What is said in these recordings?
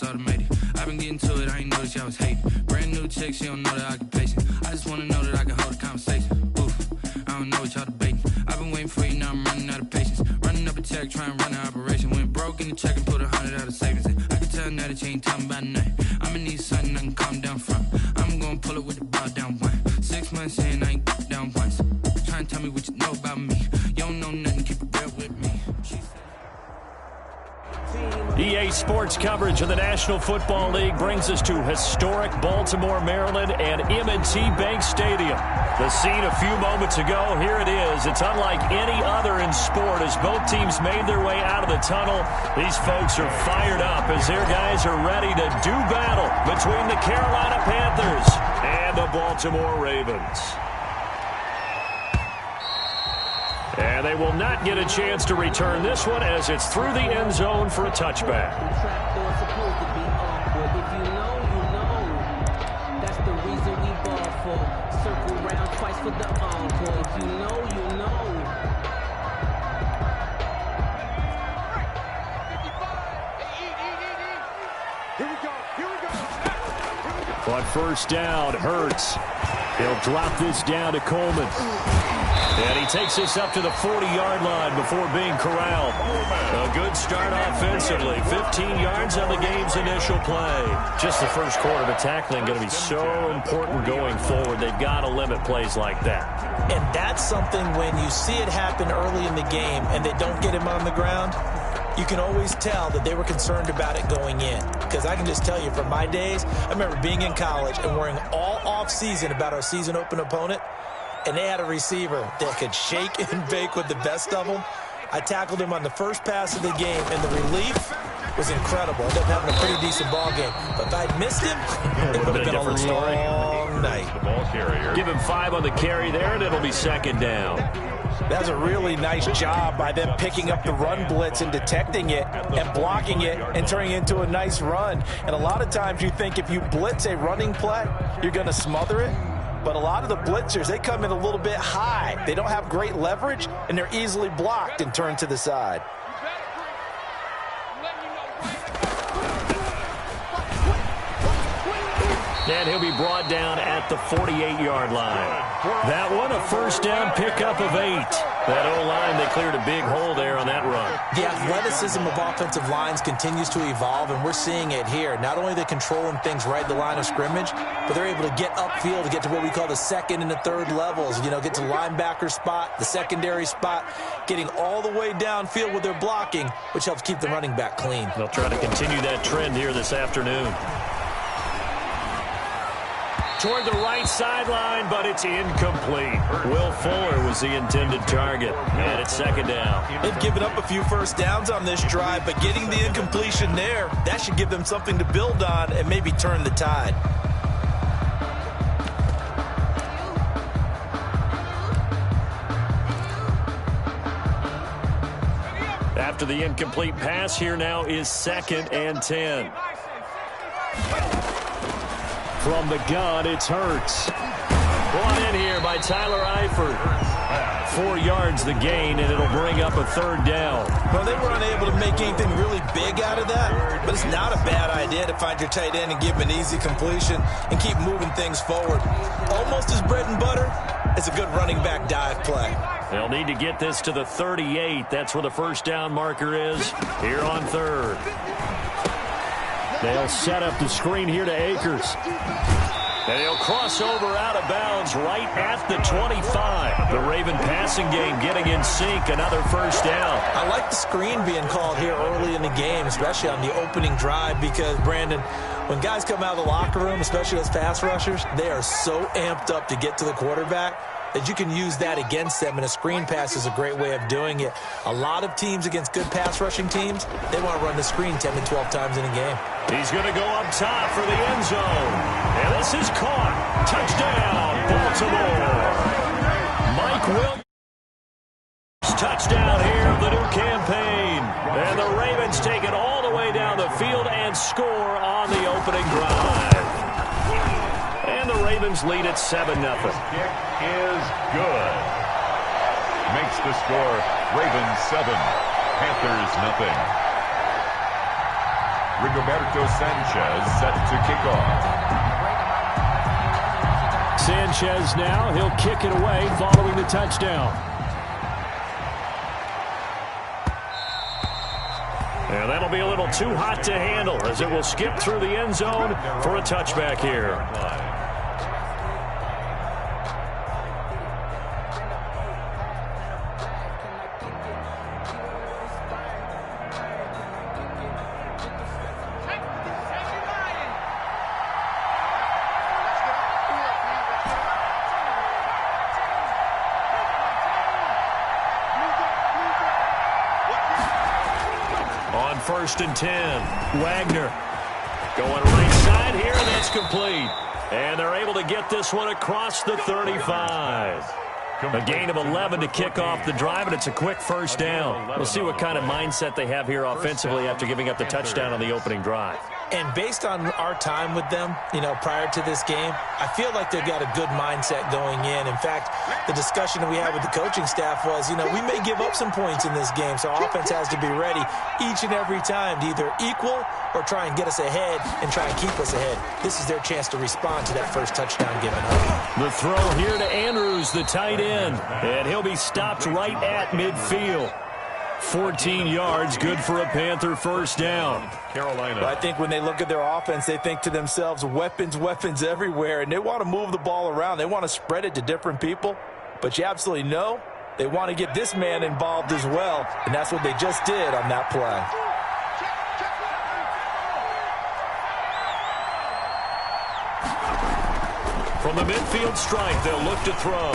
automated. I've been getting to it, I ain't noticed y'all was hating. Brand new chick, she don't know the occupation. I just wanna know that I can hold a conversation. Oof, I don't know what y'all debating. I've been waiting for you, now I'm running out of patience. Running up a check, trying to run an operation. Went broke in the check and put 100 out of savings in. I can tell now that you ain't talking about nothing. I'ma need something I can calm down from. I'm gonna pull it with the ball down one. 6 months in, I ain't down once. Trying to tell me what you know about me. You don't know nothing, keep it real with me. EA Sports coverage of the National Football League brings us to historic Baltimore, Maryland, and M&T Bank Stadium. The scene a few moments ago, here it is. It's unlike any other in sport as both teams made their way out of the tunnel. These folks are fired up as their guys are ready to do battle between the Carolina Panthers and the Baltimore Ravens. And they will not get a chance to return this one as it's through the end zone for a touchback. That's the reason we ball for. Circle round twice for the encore. If you know, you know. Here we go. On first down, Hurts. He'll drop this down to Coleman. And he takes this up to the 40-yard line before being corralled. A good start offensively. 15 yards on the game's initial play. Just the first quarter, but tackling going to be so important going forward. They've got to limit plays like that. And that's something when you see it happen early in the game and they don't get him on the ground, you can always tell that they were concerned about it going in. Because I can just tell you from my days, I remember being in college and worrying all off-season about our season open opponent. And they had a receiver that could shake and bake with the best of them. I tackled him on the first pass of the game, and the relief was incredible. I ended up having a pretty decent ball game. But if I'd missed him, it would have been a long night. Give him 5 on the carry there, and it'll be second down. That's a really nice job by them picking up the run blitz and detecting it and blocking it and turning it into a nice run. And a lot of times you think if you blitz a running play, you're going to smother it. But a lot of the blitzers, they come in a little bit high. They don't have great leverage, and they're easily blocked and turned to the side. And he'll be brought down at the 48-yard line. That one, a first down pickup of 8. That O-line, they cleared a big hole there on that run. The athleticism of offensive lines continues to evolve, and we're seeing it here. Not only are they controlling things right at the line of scrimmage, but they're able to get upfield to get to what we call the second and the third levels. You know, get to linebacker spot, the secondary spot, getting all the way downfield with their blocking, which helps keep the running back clean. They'll try to continue that trend here this afternoon. Toward the right sideline, but it's incomplete. Will Fuller was the intended target, and it's second down. They've given up a few first downs on this drive, but getting the incompletion there, that should give them something to build on and maybe turn the tide. After the incomplete pass, here now is 2nd and 10. From the gun, it's Hurts. Brought in here by Tyler Eifert. 4 yards the gain, and it'll bring up a third down. Well, they were unable to make anything really big out of that, but it's not a bad idea to find your tight end and give him an easy completion and keep moving things forward. Almost as bread and butter, it's a good running back dive play. They'll need to get this to the 38. That's where the first down marker is here on third. They'll set up the screen here to Akers. And he'll cross over out of bounds right at the 25. The Raven passing game getting in sync. Another first down. I like the screen being called here early in the game, especially on the opening drive, because, Brandon, when guys come out of the locker room, especially as pass rushers, they are so amped up to get to the quarterback that you can use that against them, and a screen pass is a great way of doing it. A lot of teams against good pass rushing teams, they want to run the screen 10 to 12 times in a game. He's going to go up top for the end zone. And this is caught. Touchdown, Baltimore. Mike Williams. Touchdown here of the new campaign. And the Ravens take it all the way down the field and score on the opening drive. And the Ravens lead at 7-0. Kick is good. Makes the score Ravens 7, Panthers 0. Rigoberto Sanchez set to kick off. Sanchez now, he'll kick it away following the touchdown. And that'll be a little too hot to handle as it will skip through the end zone for a touchback here. On 1st and 10, Wagner going right side here, and that's complete. And they're able to get this one across the 35. A gain of 11 to kick off the drive, and it's a quick first down. We'll see what kind of mindset they have here offensively after giving up the touchdown on the opening drive. And based on our time with them, prior to this game, I feel like they've got a good mindset going in. In fact, the discussion that we had with the coaching staff was, we may give up some points in this game, so our offense has to be ready each and every time to either equal or try and get us ahead and try and keep us ahead. This is their chance to respond to that first touchdown given up. The throw here to Andrews, the tight end, and he'll be stopped right at midfield. 14 yards, good for a Panther first down. Carolina. Well, I think when they look at their offense, they think to themselves, weapons, weapons everywhere, and they want to move the ball around. They want to spread it to different people, but you absolutely know they want to get this man involved as well, and that's what they just did on that play. From the midfield strike, they'll look to throw.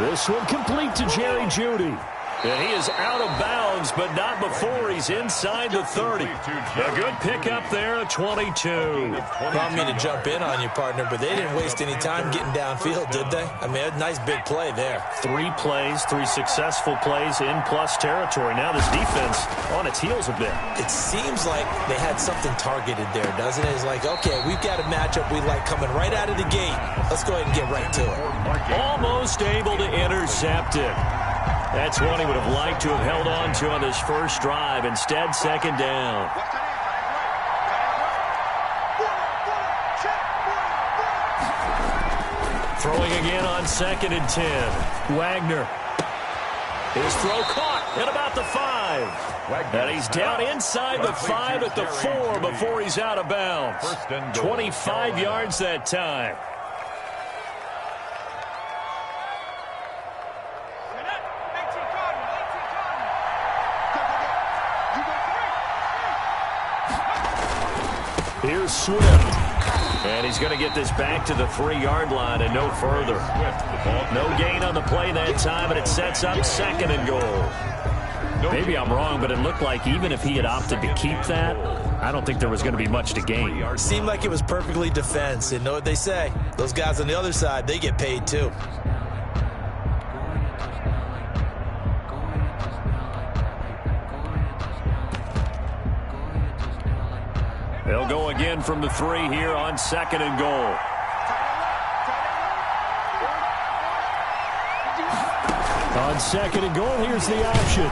This one complete to Jerry Jeudy. And he is out of bounds, but not before he's inside the 30. A good pickup there at 22. I don't mean to jump in on you, partner, but they didn't waste any time getting downfield, did they? I mean, a nice big play there. 3 plays, 3 successful plays in plus territory. Now this defense on its heels a bit. It seems like they had something targeted there, doesn't it? It's like, okay, we've got a matchup we like coming right out of the gate. Let's go ahead and get right to it. Almost able to intercept it. That's one he would have liked to have held on to on this first drive. Instead, second down. Throwing again on 2nd and 10. Wagner. His throw caught at about the 5. And he's down inside the 5 at the 4 before he's out of bounds. 25 yards that time. Here's Swift. And he's going to get this back to the 3-yard line and no further. No gain on the play that time, and it sets up 2nd and goal. Maybe I'm wrong, but it looked like even if he had opted to keep that, I don't think there was going to be much to gain. It seemed like it was perfectly defense. And know what they say? Those guys on the other side, they get paid too. They'll go again from the 3 here on 2nd and goal. On 2nd and goal, here's the option.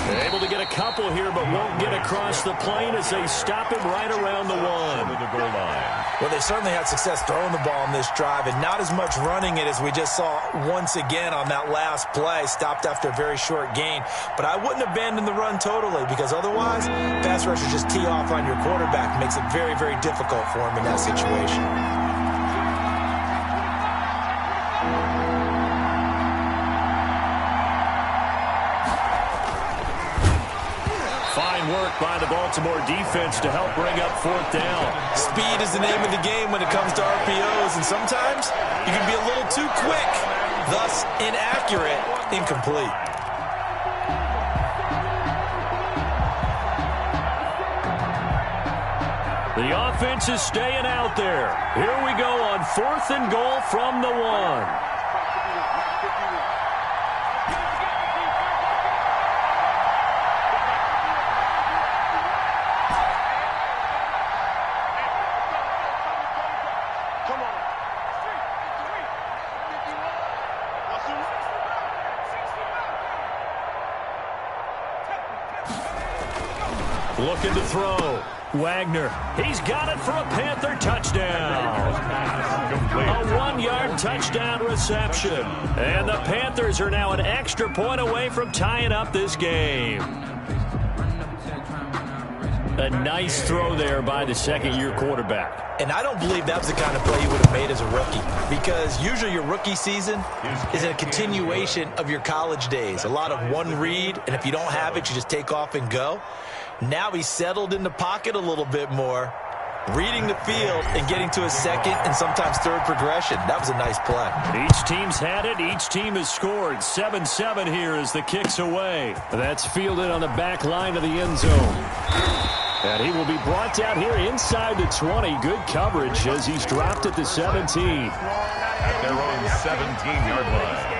They're able to get a couple here, but won't get across the plane as they stop him right around the 1. Well, they certainly had success throwing the ball on this drive, and not as much running it as we just saw once again on that last play. Stopped after a very short gain. But I wouldn't abandon the run totally, because otherwise, pass rushers just tee off on your quarterback. Makes it very, very difficult for him in that situation. Fine work by the Baltimore defense to help bring up 4th down. Speed is the name of the game when it comes to RPOs, and sometimes you can be a little too quick, thus inaccurate, incomplete. The offense is staying out there. Here we go on 4th and goal from the 1. Looking to throw. Wagner, he's got it for a Panther touchdown. A 1-yard touchdown reception. And the Panthers are now an extra point away from tying up this game. A nice throw there by the second-year quarterback. And I don't believe that was the kind of play you would have made as a rookie, because usually your rookie season is a continuation of your college days. A lot of one read, and if you don't have it, you just take off and go. Now he's settled in the pocket a little bit more, reading the field and getting to a second and sometimes third progression. That was a nice play. Each team's had it. Each team has scored. 7-7 here as the kick's away. That's fielded on the back line of the end zone. And he will be brought down here inside the 20. Good coverage as he's dropped at the 17. At their own 17-yard line.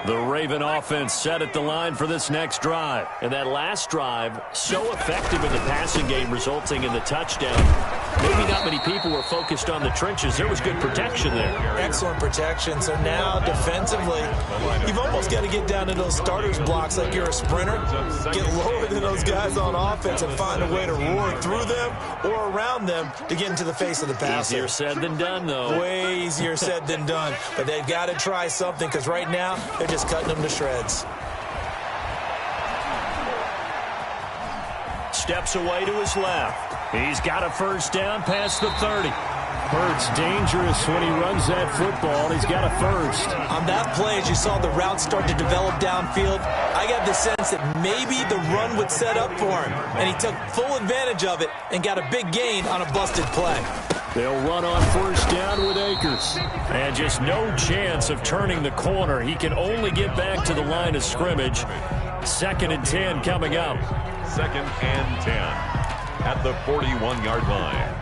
The Raven offense set at the line for this next drive. And that last drive, so effective in the passing game, resulting in the touchdown. Maybe not many people were focused on the trenches. There was good protection there. Excellent protection. So now, defensively, you've almost got to get down to those starters blocks like you're a sprinter. Get lower than those guys on offense and find a way to roar through them or around them to get into the face of the passer. Easier said than done, though. Way easier said than done. But they've got to try something, because right now, they're just cutting them to shreds. Steps away to his left. He's got a first down past the 30. Hurts dangerous when he runs that football. He's got a first. On that play, as you saw the route start to develop downfield, I got the sense that maybe the run would set up for him. And he took full advantage of it and got a big gain on a busted play. They'll run on first down with Akers. And just no chance of turning the corner. He can only get back to the line of scrimmage. 2nd and 10 coming up. 2nd and 10 at the 41-yard line.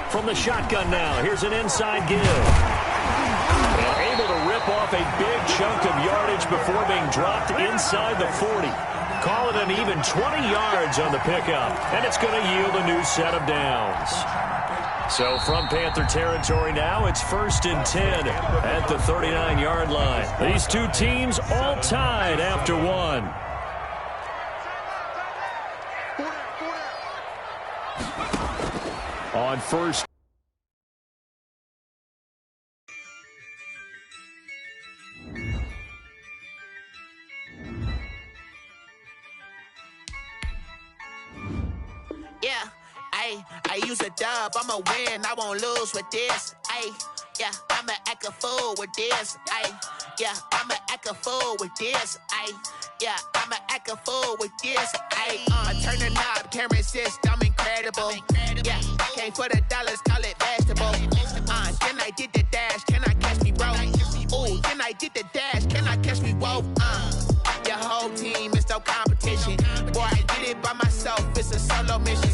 From the shotgun now, here's an inside give. And able to rip off a big chunk of yardage before being dropped inside the 40. Call it an even 20 yards on the pickup, and it's going to yield a new set of downs. So from Panther territory now, it's 1st and 10 at the 39-yard line. These two teams all tied after one. On first. Yeah, I use a dub, I'ma win, I won't lose with this. Yeah, I'ma act a fool with this. Yeah, I'ma act a fool with this. Yeah, I'ma act a fool with this. I turn the knob, camera assist, I'm incredible. Yeah, came for the dollars, call it vegetable. Then I did the dash, can I catch me, bro? Ooh, then I did the dash, can I catch me, whoa? Your whole team is no competition. Boy, I did it by myself, it's a solo mission.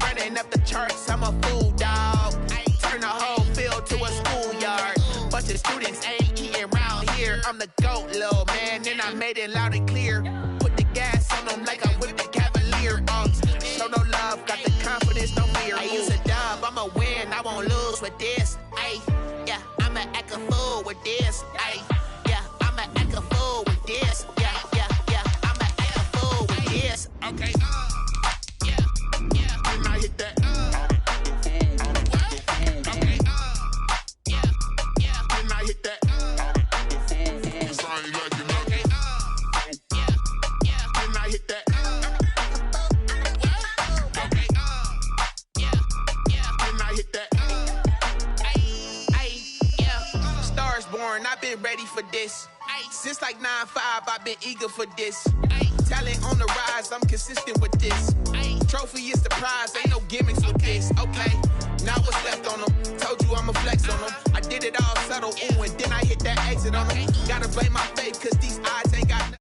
Running up the charts, I'm a fool, dog. Turn the whole field to a schoolyard. Bunch of students ain't eating round here. I'm the GOAT, little man, and I made it loud and clear. Put the gas on them like I'm with the Cavalier. Show no love, got the confidence, no fear. I use a dub, I'ma win, I won't lose with this. Yeah, I'ma act a fool with this. Yeah, I'ma act a fool with this. Yeah, I'ma act a fool with this. Okay, yeah, and I hit that. Okay, yeah, and I hit that. Sorry, like you know. Okay, yeah, and I hit that. Okay, yeah, and I hit that. Yeah, stars born, I've been ready for this. Since like 9-5, I've been eager for this. Talent on the rise, I'm consistent with this. Trophy is the prize, ain't no gimmicks with this. Okay, now what's left on them? Told you I'ma flex on them. I did it all subtle, ooh, and then I hit that exit on them. Gotta blame my faith, cause these odds ain't got nothing.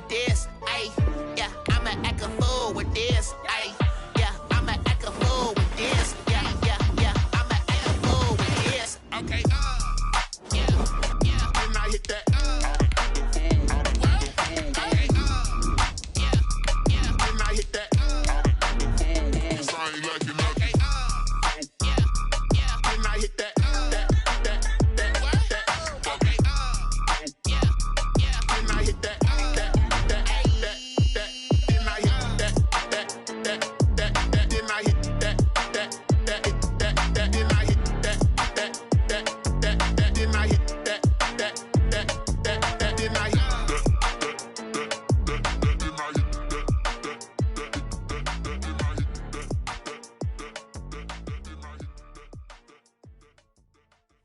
with this. Ay, yeah, I'ma act a fool with this. Ay, yeah, I'ma act a fool with this. Yeah, yeah, yeah, I'ma act a fool with this. Okay, yeah, yeah, and I hit that.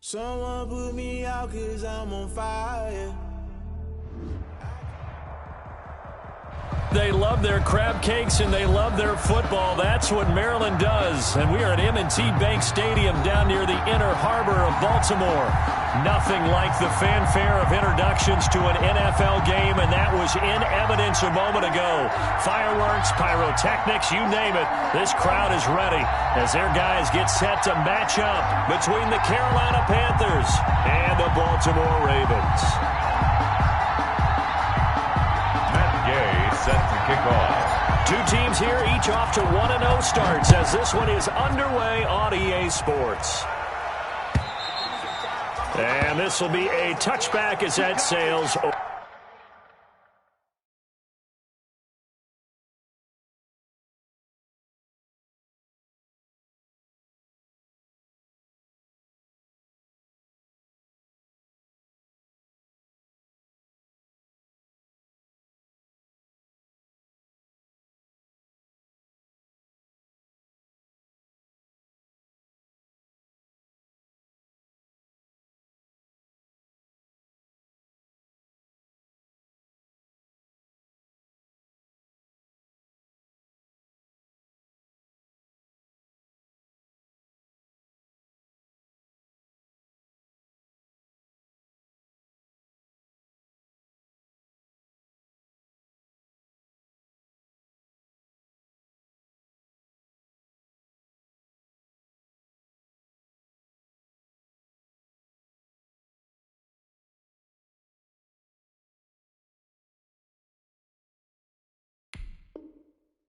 Someone put me out 'cause I'm on fire. They love their crab cakes and they love their football. That's what Maryland does. And we are at M&T Bank Stadium down near the inner harbor of Baltimore. Nothing like the fanfare of introductions to an NFL game, and that was in evidence a moment ago. Fireworks, pyrotechnics, you name it. This crowd is ready as their guys get set to match up between the Carolina Panthers and the Baltimore Ravens. Set to kick off. Two teams here, each off to 1-0 starts as this one is underway on EA Sports. And this will be a touchback as that sails.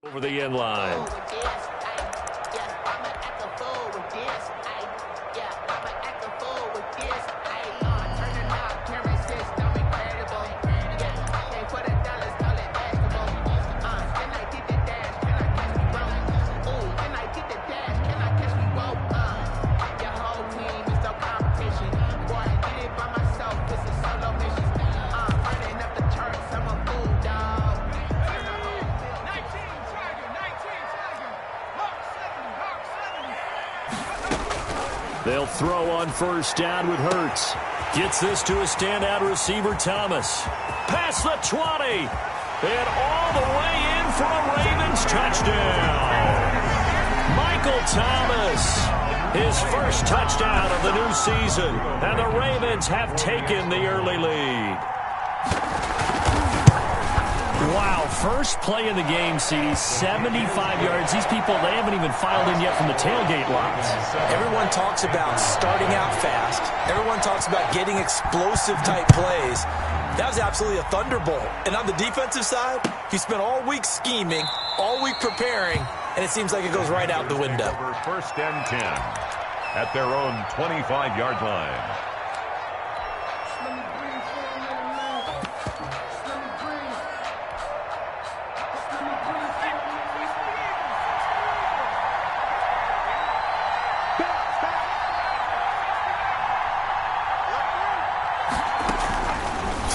Over the end line. They'll throw on first down with Hurts. Gets this to a standout receiver, Thomas. Past the 20. And all the way in for a Ravens touchdown. Michael Thomas. His first touchdown of the new season. And the Ravens have taken the early lead. Wow, first play in the game, CD, 75 yards. These people, they haven't even filed in yet from the tailgate lots. Everyone talks about starting out fast. Everyone talks about getting explosive-type plays. That was absolutely a thunderbolt. And on the defensive side, he spent all week scheming, all week preparing, and it seems like it goes right out the window. First and 10 at their own 25-yard line.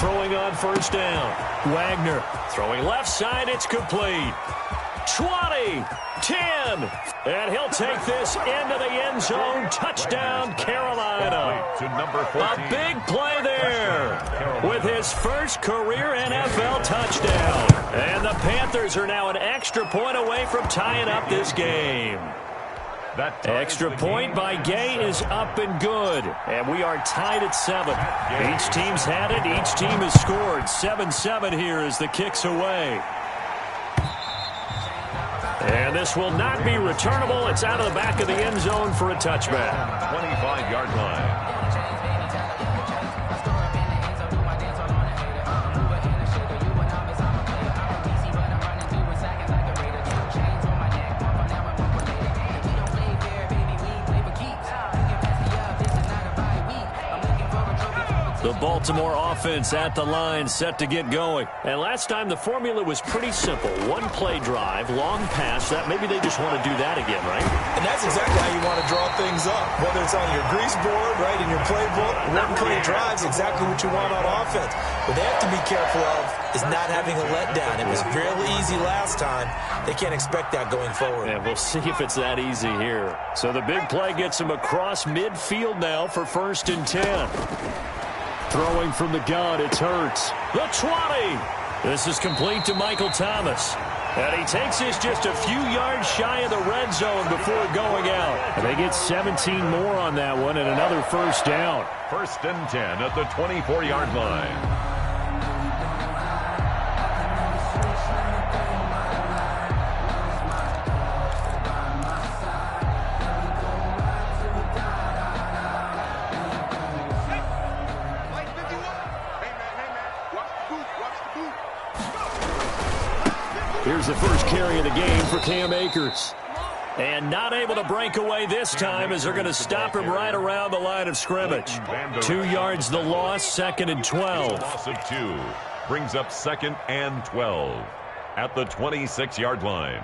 Throwing on first down. Wagner throwing left side. It's complete. 20, 10, and he'll take this into the end zone. Touchdown, Carolina. To number 14. A big play there with his first career NFL touchdown. And the Panthers are now an extra point away from tying up this game. Extra point by Gay is up and good. And we are tied at 7. Each team's had it. Each team has scored. 7-7 here as the kick's away. And this will not be returnable. It's out of the back of the end zone for a touchback. 25-yard line. The Baltimore offense at the line, set to get going. And last time the formula was pretty simple. One play drive, long pass. That maybe they just want to do that again, right? And that's exactly how you want to draw things up. Whether it's on your grease board, right, in your playbook, one play drive is exactly what you want on offense. What they have to be careful of is not having a letdown. It was fairly easy last time. They can't expect that going forward. And we'll see if it's that easy here. So the big play gets him across midfield now for 1st and 10. Throwing from the gun, it's Hurts. The 20. This is complete to Michael Thomas. And he takes this just a few yards shy of the red zone before going out. And they get 17 more on that one and another 1st down. 1st and 10 at the 24-yard line. Here's the first carry of the game for Cam Akers. And not able to break away this time as they're going to stop him right around the line of scrimmage. 2 yards the loss, 2nd and 12. Loss of 2 brings up 2nd and 12 at the 26-yard line.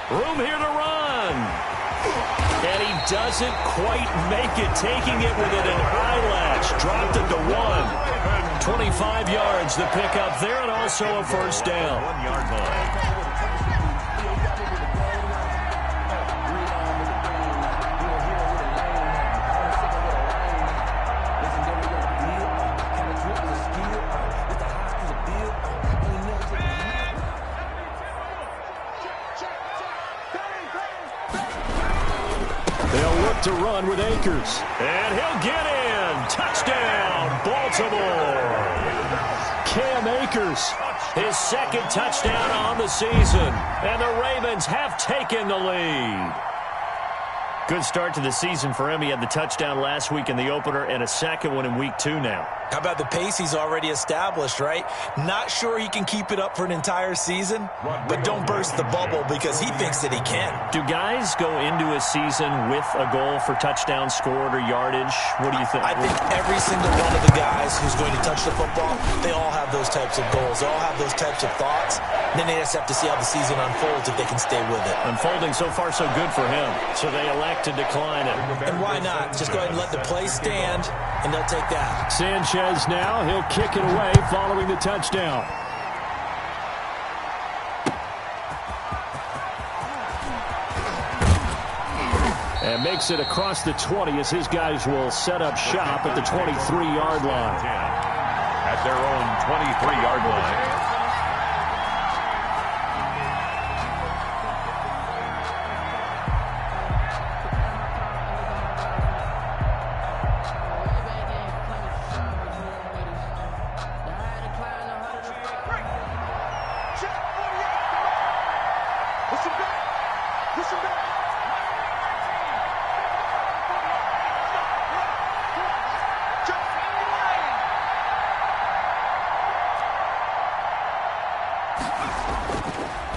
Room here to run. And he doesn't quite make it, taking it within an eyelash. Dropped it to 1. 25 yards the pickup there, and also a 1st down. 1-yard line. To run with Akers. And he'll get in. Touchdown, Baltimore. Cam Akers, his 2nd touchdown on the season. And the Ravens have taken the lead. Good start to the season for him. He had the touchdown last week in the opener and a 2nd one in week 2 now. How about the pace he's already established, right? Not sure he can keep it up for an entire season, but don't burst the bubble because he thinks that he can. Do guys go into a season with a goal for touchdown scored or yardage? What do you think? I think every single one of the guys who's going to touch the football, they all have those types of goals. They all have those types of thoughts. And then they just have to see how the season unfolds if they can stay with it. Unfolding so far so good for him. So they elect to decline it. And why not? Just go ahead and let the play stand, and they'll take that. Sanchez now. He'll kick it away following the touchdown. And makes it across the 20 as his guys will set up shop at the 23-yard line. At their own 23-yard line.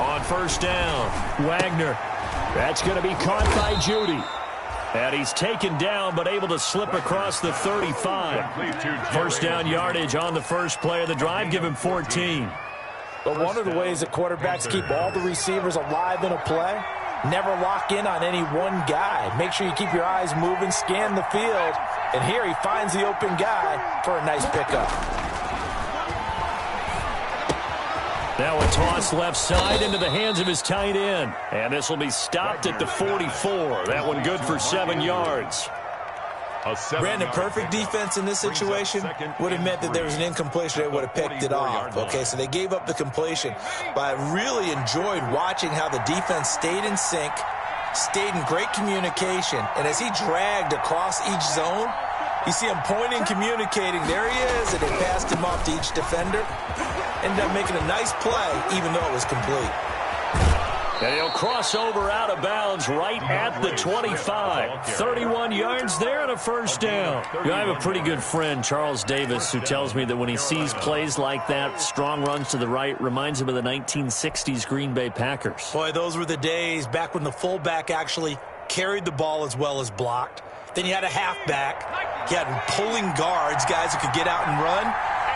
On 1st down, Wagner. That's going to be caught by Judy. And he's taken down but able to slip across the 35. 1st down yardage on the first play of the drive. Give him 14. But one of the ways that quarterbacks keep all the receivers alive in a play, never lock in on any one guy. Make sure you keep your eyes moving, scan the field. And here he finds the open guy for a nice pickup. Now a toss left side into the hands of his tight end. And this will be stopped at the 44. That one good for 7 yards. Brandon, perfect defense in this situation would have meant that there was an incompletion. They would have picked it off. Okay, so they gave up the completion. But I really enjoyed watching how the defense stayed in sync, stayed in great communication. And as he dragged across each zone, you see him pointing, communicating. There he is, and they passed him off to each defender. Ended up making a nice play, even though it was complete. And he'll cross over out of bounds right at the 25. 31 yards there and a first down. I have a pretty good friend, Charles Davis, who tells me that when he sees plays like that, strong runs to the right, reminds him of the 1960s Green Bay Packers. Boy, those were the days back when the fullback actually carried the ball as well as blocked. Then you had a halfback. You had pulling guards, guys who could get out and run.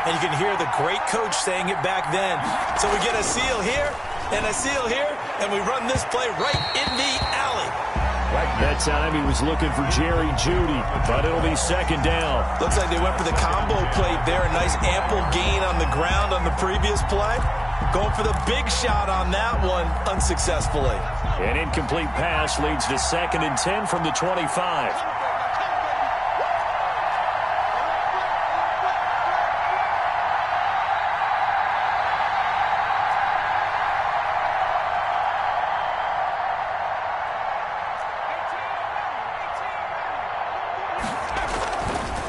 And you can hear the great coach saying it back then. So we get a seal here and a seal here, and we run this play right in the alley. That time he was looking for Jerry Jeudy, but it'll be second down. Looks like they went for the combo play there. A nice ample gain on the ground on the previous play. Going for the big shot on that one unsuccessfully. An incomplete pass leads to 2nd and 10 from the 25.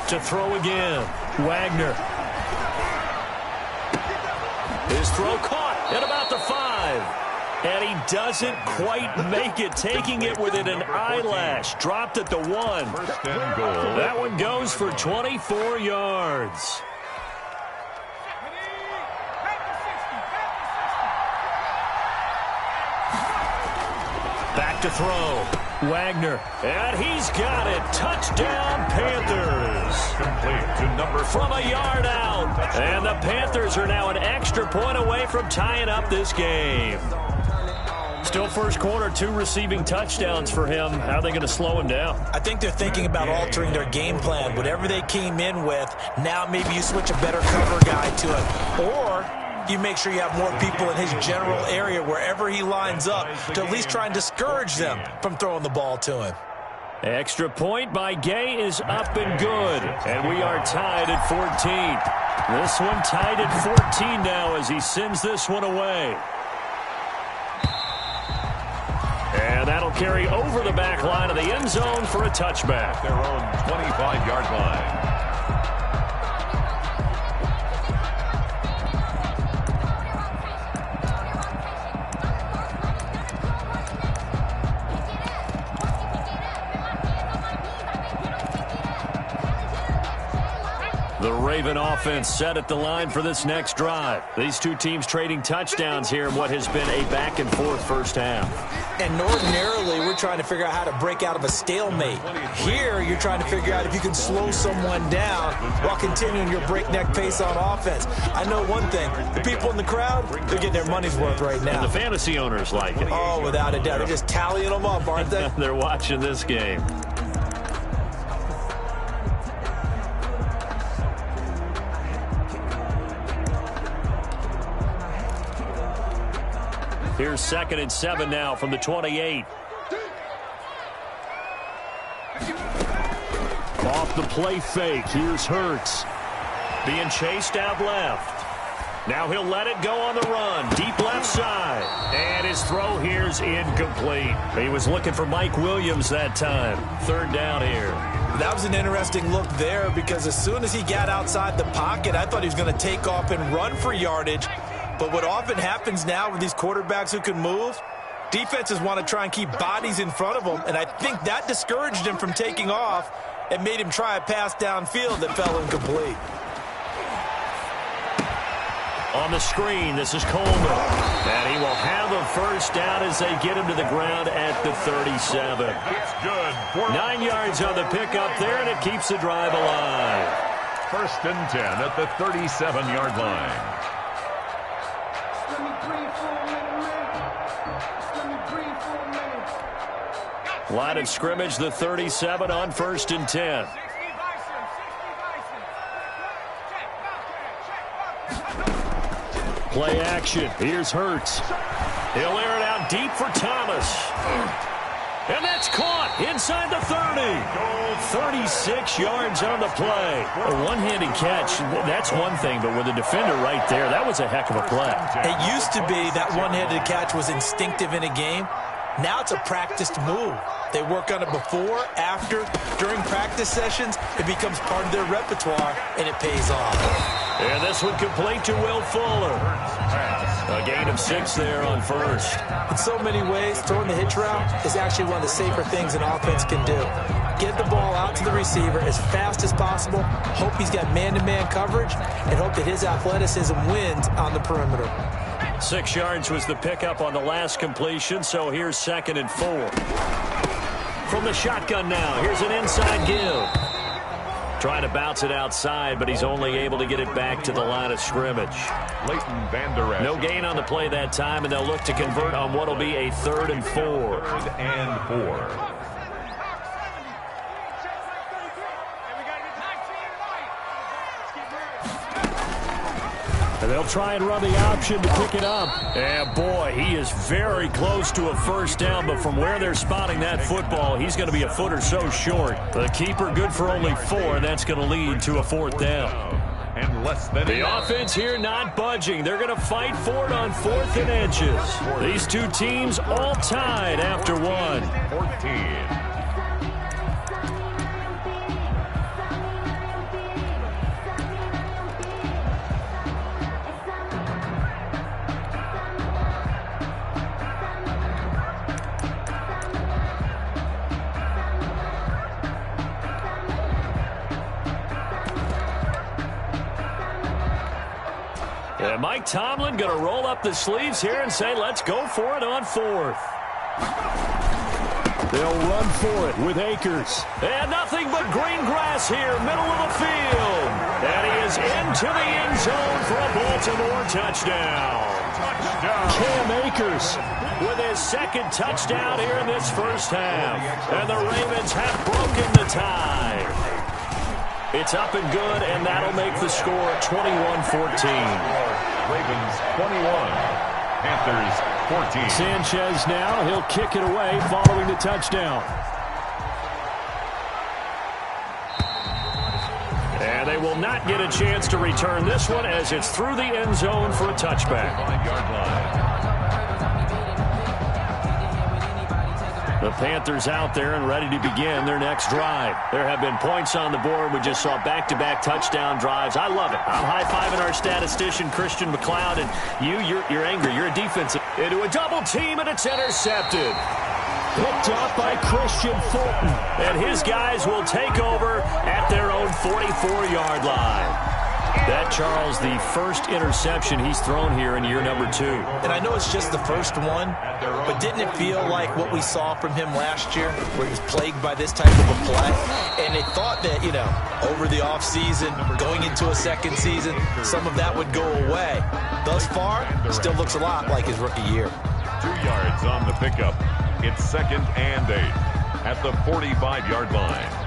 To throw again, Wagner. His throw caught at about the 5. And he doesn't quite make it, taking it within an eyelash. Dropped at the 1. That one goes for 24 yards. Back to throw. Wagner, and he's got it. Touchdown, Panthers. Complete to number from a yard out. And the Panthers are now an extra point away from tying up this game. Still first quarter, 2 receiving touchdowns for him. How are they going to slow him down? I think they're thinking about altering their game plan. Whatever they came in with, now maybe you switch a better cover guy to it. Or you make sure you have more people in his general area wherever he lines up to at least try and discourage them from throwing the ball to him. Extra point by Gay is up and good. And we are tied at 14. This one tied at 14 now as he sends this one away. And that'll carry over the back line of the end zone for a touchback. Their own 25-yard line. The Raven offense set at the line for this next drive. These two teams trading touchdowns here in what has been a back-and-forth first half. And ordinarily, we're trying to figure out how to break out of a stalemate. Here, you're trying to figure out if you can slow someone down while continuing your breakneck pace on offense. I know one thing. The people in the crowd, they're getting their money's worth right now. And the fantasy owners like it. Oh, without a doubt. They're just tallying them up, aren't they? They're watching this game. Here's 2nd and 7 now from the 28. Off the play fake. Here's Hurts. Being chased out left. Now he'll let it go on the run. Deep left side. And his throw here's incomplete. He was looking for Mike Williams that time. 3rd down here. That was an interesting look there because as soon as he got outside the pocket, I thought he was going to take off and run for yardage. But what often happens now with these quarterbacks who can move, defenses want to try and keep bodies in front of them, and I think that discouraged him from taking off and made him try a pass downfield that fell incomplete. On the screen, this is Coleman. And he will have a first down as they get him to the ground at the 37. It's good. 9 yards on the pickup there, and it keeps the drive alive. 1st and 10 at the 37-yard line. Line of scrimmage, the 37 on 1st and 10. Play action. Here's Hurts. He'll air it out deep for Thomas. And that's caught inside the 30. 36 yards on the play. A one-handed catch, that's one thing, but with a defender right there, that was a heck of a play. It used to be that one-handed catch was instinctive in a game. Now it's a practiced move. They work on it before, after, during practice sessions. It becomes part of their repertoire, and it pays off. And this one complete to Will Fuller. A gain of 6 there on 1st. In so many ways, throwing the hitch route is actually one of the safer things an offense can do. Get the ball out to the receiver as fast as possible, hope he's got man-to-man coverage, and hope that his athleticism wins on the perimeter. 6 yards was the pickup on the last completion, so here's 2nd and 4. From the shotgun now, here's an inside give. Trying to bounce it outside, but he's only able to get it back to the line of scrimmage. No gain on the play that time, and they'll look to convert on what will be a 3rd and 4. 3rd and 4. And they'll try and run the option to pick it up. And boy, he is very close to a 1st down, but from where they're spotting that football, he's going to be a foot or so short. The keeper good for only 4, and that's going to lead to a 4th down. And less than the offense here not budging. They're going to fight for it on 4th and inches. These two teams all tied after 1. 14. And Mike Tomlin going to roll up the sleeves here and say, let's go for it on 4th. They'll run for it with Akers. And nothing but green grass here, middle of the field. And he is into the end zone for a Baltimore touchdown. Cam Akers with his 2nd touchdown here in this 1st half. And the Ravens have broken the tie. It's up and good, and that'll make the score 21-14. Ravens 21, Panthers 14. Sanchez now, he'll kick it away following the touchdown. And they will not get a chance to return this one as it's through the end zone for a touchback. 5-yard line. The Panthers out there and ready to begin their next drive. There have been points on the board. We just saw back-to-back touchdown drives. I love it. I'm high-fiving our statistician, Christian McLeod, and you're angry. You're a defensive. Into a double team, and it's intercepted. Picked up by Christian Fulton. And his guys will take over at their own 44-yard line. That, Charles, the first interception he's thrown here in year number 2. And I know it's just the first one, but didn't it feel like what we saw from him last year, where he was plagued by this type of a play? And they thought that, over the offseason, going into a 2nd season, some of that would go away. Thus far, still looks a lot like his rookie year. 2 yards on the pickup. It's 2nd and 8 at the 45-yard line.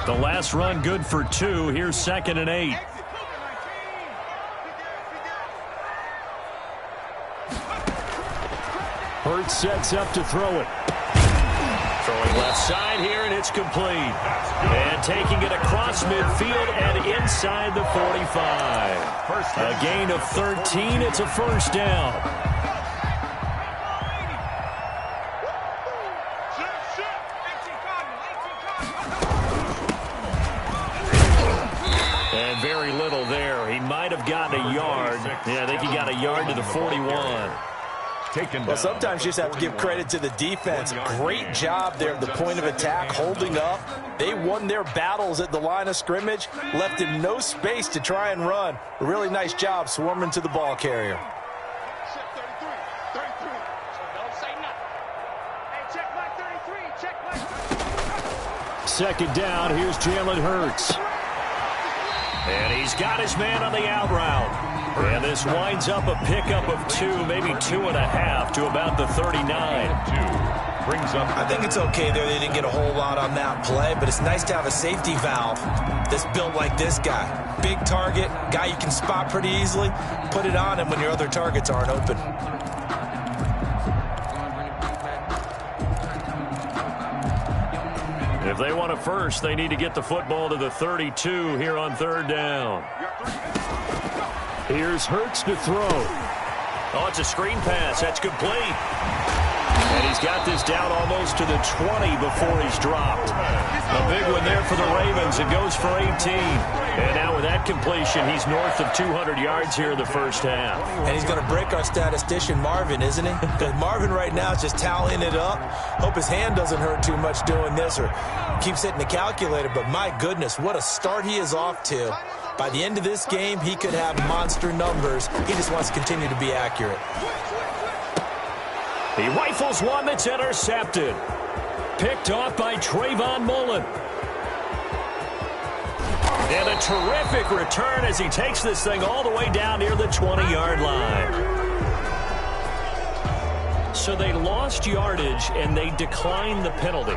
The last run good for 2. Here's 2nd and 8. Hurts sets up to throw it. Throwing left side here, and it's complete. And taking it across midfield and inside the 45. A gain of 13. It's a 1st down. And very little there. He might have gotten a yard. Yeah, I think he got a yard to the 41. Well, sometimes you just have to give credit to the defense. Great job there at the point of attack, holding up. They won their battles at the line of scrimmage, left him no space to try and run. A really nice job swarming to the ball carrier. Second down, here's Jalen Hurts. And he's got his man on the out route. And this winds up a pickup of 2, maybe 2.5 to about the 39. Brings up. I think it's okay there. They didn't get a whole lot on that play, but it's nice to have a safety valve that's built like this guy. Big target, guy you can spot pretty easily. Put it on him when your other targets aren't open. If they want a first, they need to get the football to the 32 here on 3rd down. Here's Hurts to throw. Oh, it's a screen pass. That's complete. And he's got this down almost to the 20 before he's dropped. A big one there for the Ravens. It goes for 18. And now with that completion, he's north of 200 yards here in the first half. And he's going to break our statistician Marvin, isn't he? Because Marvin right now is just tallying it up. Hope his hand doesn't hurt too much doing this or keeps hitting the calculator. But my goodness, what a start he is off to. By the end of this game, he could have monster numbers. He just wants to continue to be accurate. He rifles one that's intercepted. Picked off by Trayvon Mullen. And a terrific return as he takes this thing all the way down near the 20-yard line. So they lost yardage and they declined the penalty.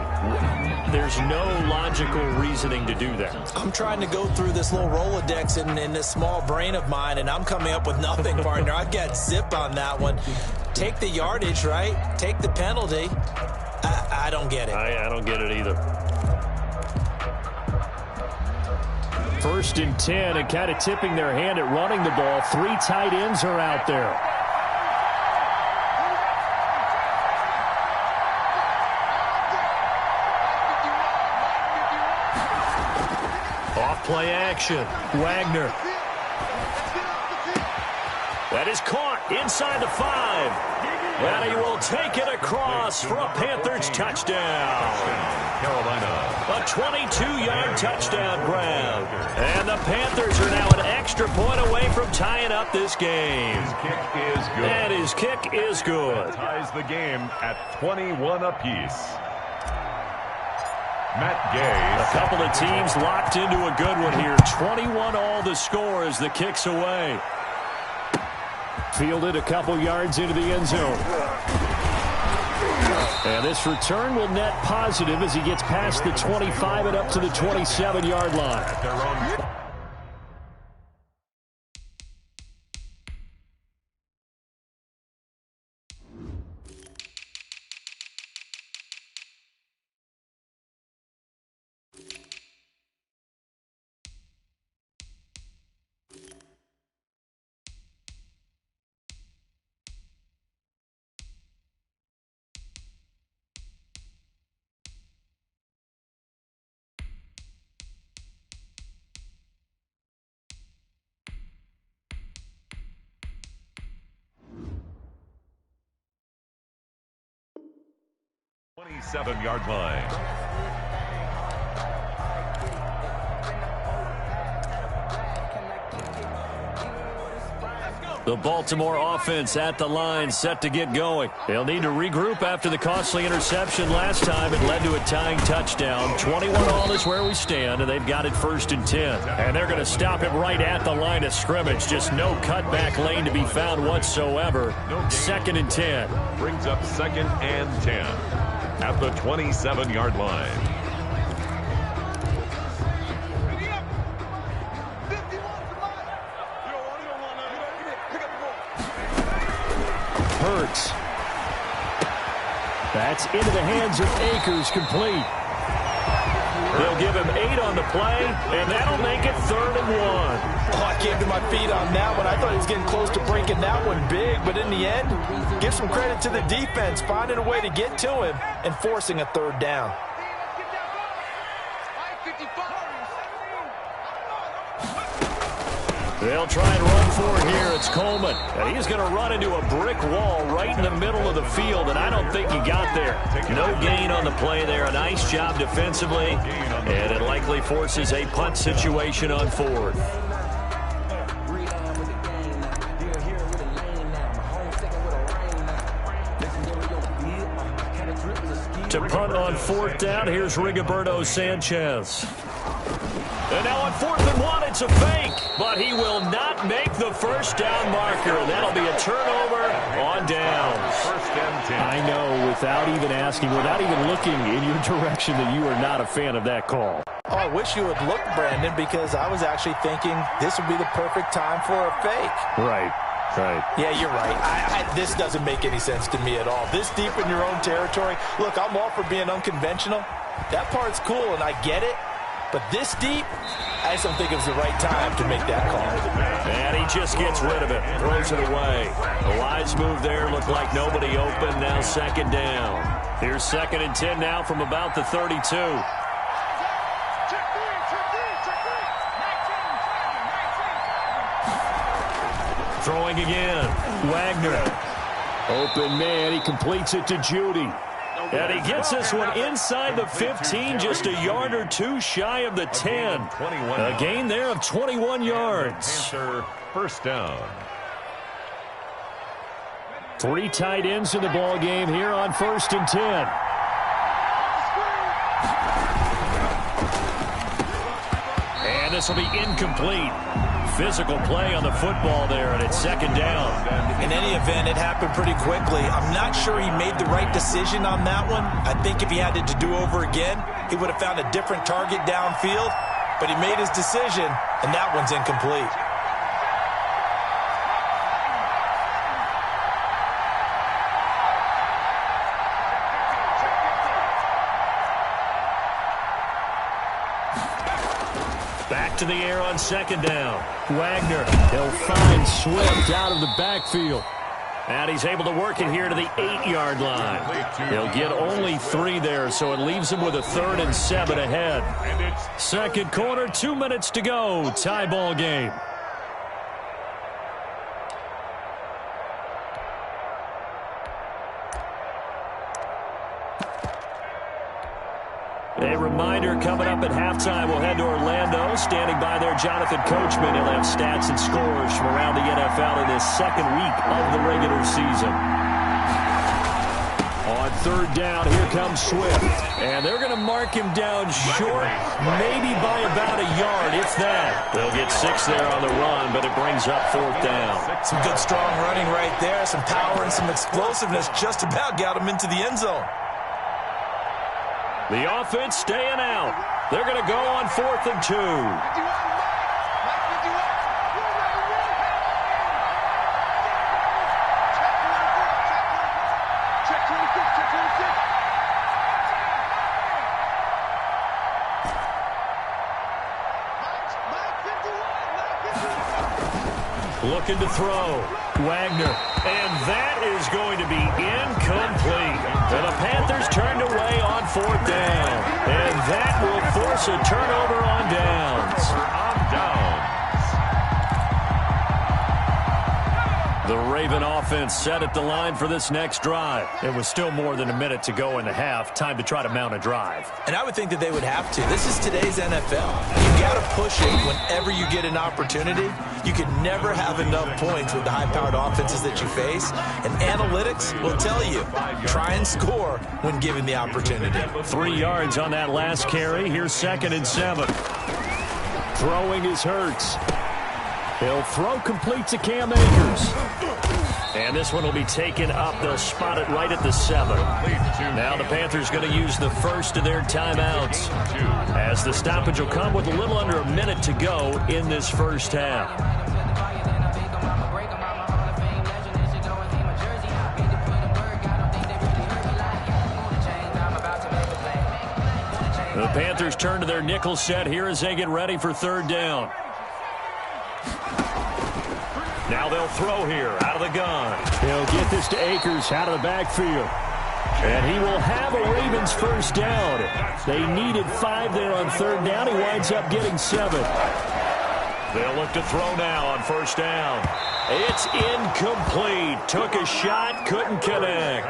There's no logical reasoning to do that. I'm trying to go through this little Rolodex in this small brain of mine, and I'm coming up with nothing, partner. I've got zip on that one. Take the yardage, right? Take the penalty. I don't get it. I don't get it either. 1st and 10, and kind of tipping their hand at running the ball. 3 tight ends are out there. Off-play action. Wagner. That is caught inside the 5. And he will take it across for a Panthers touchdown. Carolina. A 22-yard touchdown grab. And the Panthers are now an extra point away from tying up this game. His kick is good. And his kick is good. Ties the game at 21 apiece. Matt Gay. A couple of teams locked into a good one here. 21 all the score as the kick's away. Fielded a couple yards into the end zone. And this return will net positive as he gets past the 25 and up to the 27-yard line. At their own. Yard line. The Baltimore offense at the line, set to get going. They'll need to regroup after the costly interception last time. It led to a tying touchdown. 21 all is where we stand, and they've got it 1st and 10. And they're going to stop him right at the line of scrimmage. Just no cutback lane to be found whatsoever. 2nd and 10. Brings up 2nd and 10. At the 27-yard line. Hurts. That's into the hands of Akers, complete. They'll give him 8 on the play, and that'll make it 3rd and 1. Oh, I came to my feet on that one. I thought he was getting close to breaking that one big, but in the end, give some credit to the defense, finding a way to get to him and forcing a 3rd down. They'll try and run for it here. It's Coleman. And he's going to run into a brick wall right in the middle of the field, and I don't think he got there. No gain on the play there. A nice job defensively, and it likely forces a punt situation on 4th. To punt on 4th down, here's Rigoberto Sanchez. And now on 4th and 1, it's a fake. But he will not make the first down marker. That'll be a turnover on downs. First and 10. I know, without even asking, without even looking in your direction, that you are not a fan of that call. Oh, I wish you would look, Brandon, because I was actually thinking this would be the perfect time for a fake. Right. Right. Yeah, you're right. This doesn't make any sense to me at all. This deep in your own territory. Look, I'm all for being unconventional. That part's cool, and I get it. But this deep, I just don't think it was the right time to make that call. And he just gets rid of it, throws it away. A wise move there, looked like nobody open, now second down. Here's 2nd and 10 now from about the 32. Throwing again, Wagner. Open man, he completes it to Judy. And he gets this one inside the 15, just a yard or two shy of the 10. A gain there of 21 yards. First down. 3 tight ends in the ball game here on 1st and 10. And this will be incomplete. Physical play on the football there, and it's 2nd down. In any event, it happened pretty quickly. I'm not sure he made the right decision on that one. I think if he had it to do over again, he would have found a different target downfield. But he made his decision, and that one's incomplete. Back to the air on 2nd down. Wagner, he'll find Swift out of the backfield. And he's able to work it here to the 8-yard line. He'll get only 3 there, so it leaves him with a 3rd and 7 ahead. 2nd quarter, 2 minutes to go. Tie ball game. A reminder, coming up at halftime, we'll head to Orlando. Standing by there, Jonathan Coachman. He'll have stats and scores from around the NFL in this 2nd week of the regular season. On 3rd down, here comes Swift. And they're going to mark him down short, maybe by about a yard, if that. They'll get 6 there on the run, but it brings up 4th down. Some good, strong running right there. Some power and some explosiveness just about got him into the end zone. The offense staying out. They're going to go on 4th and 2. Looking to throw. Wagner. And that is going to be incomplete. And the Panthers turned away on 4th down. And that will force a turnover on downs. The Raven offense set at the line for this next drive. It was still more than a minute to go in the half. Time to try to mount a drive. And I would think that they would have to. This is today's NFL. You got to push it whenever you get an opportunity. You can never have enough points with the high-powered offenses that you face. And analytics will tell you, try and score when given the opportunity. 3 yards on that last carry. Here's 2nd and 7. Throwing is Hurts. He'll throw complete to Cam Akers. And this one will be taken up. They'll spot it right at the 7. Now the Panthers going to use the first of their timeouts, as the stoppage will come with a little under a minute to go in this first half. The Panthers turn to their nickel set here as they get ready for 3rd down. Now they'll throw here out of the gun. He'll get this to Akers out of the backfield. And he will have a Ravens first down. They needed 5 there on 3rd down. He winds up getting 7. They'll look to throw now on 1st down. It's incomplete. Took a shot, couldn't connect.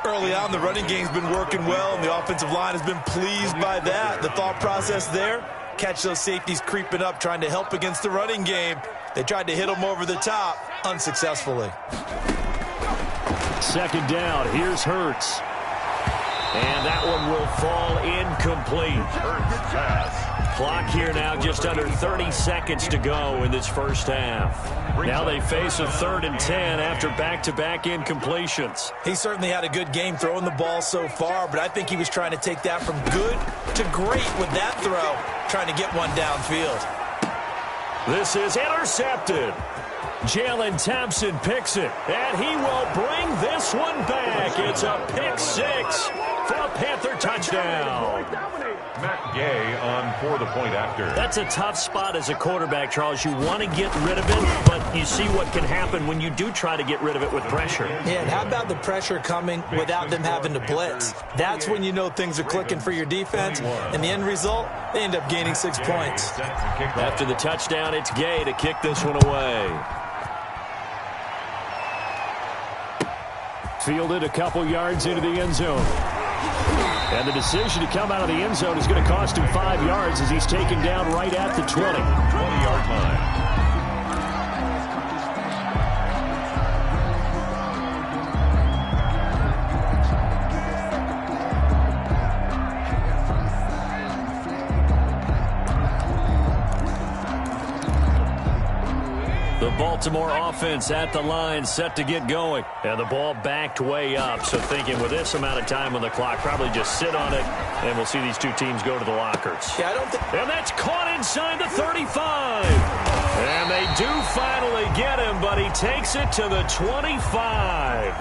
Early on, the running game's been working well, and the offensive line has been pleased by that. The thought process there, catch those safeties creeping up, trying to help against the running game. They tried to hit him over the top, unsuccessfully. 2nd down, here's Hurts. And that one will fall incomplete. Hurts pass Clock here now, just under 30 seconds to go in this first half. Now they face a 3rd and 10 after back-to-back incompletions. He certainly had a good game throwing the ball so far, but I think he was trying to take that from good to great with that throw, trying to get one downfield. This is intercepted. Jalen Thompson picks it, and he will bring this one back. It's a pick 6 for a Panther touchdown. Matt Gay on for the point after. That's a tough spot as a quarterback, Charles. You want to get rid of it, but you see what can happen when you do try to get rid of it with pressure. Yeah, and how about the pressure coming without them having to blitz? That's when you know things are clicking for your defense, and the end result, they end up gaining 6 points. After the touchdown, it's Gay to kick this one away. Fielded a couple yards into the end zone. And the decision to come out of the end zone is going to cost him 5 yards as he's taken down right at the 20-yard line. Baltimore offense at the line, set to get going. And the ball backed way up, so thinking with this amount of time on the clock, probably just sit on it, and we'll see these two teams go to the lockers. Yeah, I don't think... And that's caught inside the 35. And they do finally get him, but he takes it to the 25.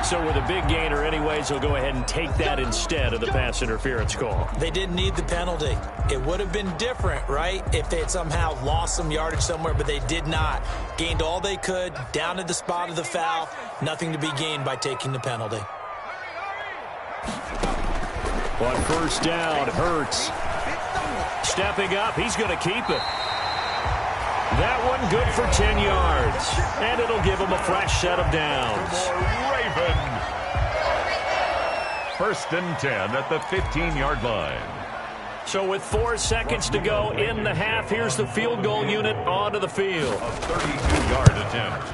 So with a big gainer anyways, he'll go ahead and take that instead of the pass interference call. They didn't need the penalty. It would have been different, right, if they had somehow lost some yardage somewhere, but they did not. Gained all they could, down at the spot of the foul. Nothing to be gained by taking the penalty. On first down, Hurts. Stepping up, he's going to keep it. That one good for 10 yards. And it'll give him a fresh set of downs. First and 10 at the 15-yard line. So with 4 seconds to go in the half, here's the field goal unit onto the field. A 32-yard attempt.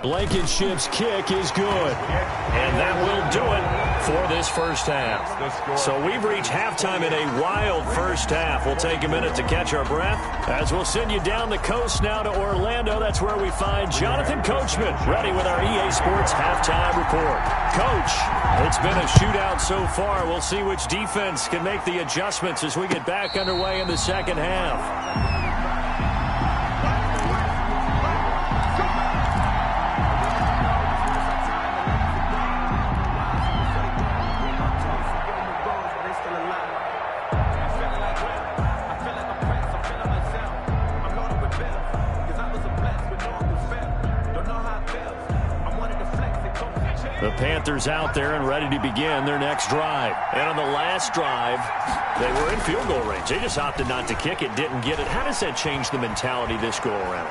Blankenship's kick is good. And that will do it for this first half. So we've reached halftime in a wild first half. We'll take a minute to catch our breath as we'll send you down the coast now to Orlando. That's where we find Jonathan Coachman ready with our EA Sports halftime report. Coach, it's been a shootout so far. We'll see which defense can make the adjustments as we get back underway in the second half. The Panthers out there and ready to begin their next drive. And on the last drive, they were in field goal range. They just opted not to kick it, didn't get it. How does that change the mentality this go around?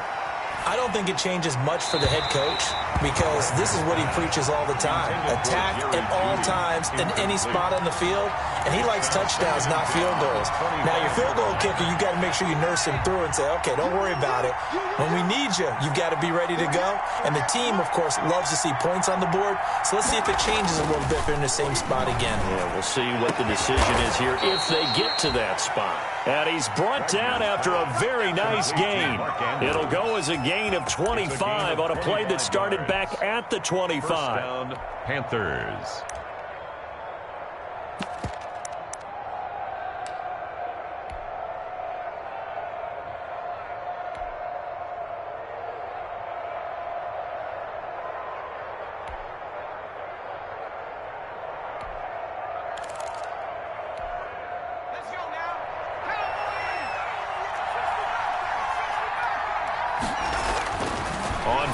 I don't think it changes much for the head coach because this is what he preaches all the time. Attack at all times in any spot on the field, and he likes touchdowns, not field goals. Now, your field goal kicker, you got to make sure you nurse him through and say, okay, don't worry about it. When we need you, you've got to be ready to go. And the team, of course, loves to see points on the board. So let's see if it changes a little bit if they're in the same spot again. Yeah, we'll see what the decision is here if they get to that spot. And he's brought down after a very nice gain. It'll go as a gain of 25 on a play that started back at the 25. First down, Panthers.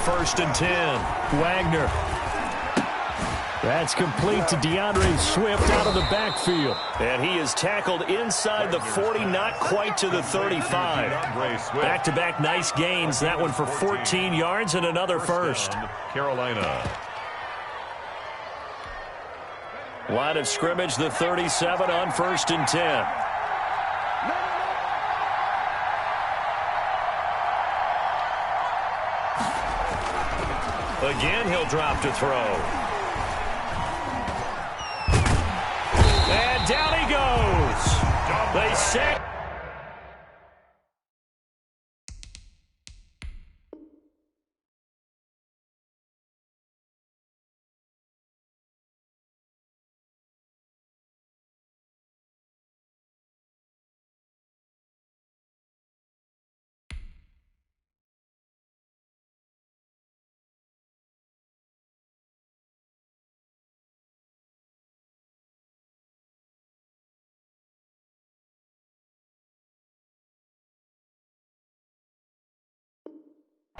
First and 10. Wagner. That's complete to DeAndre Swift out of the backfield. And he is tackled inside the 40, not quite to the 35. Back-to-back nice gains. That one for 14 yards and another first. Carolina. Line of scrimmage, the 37 on first and 10. Again, he'll drop to throw.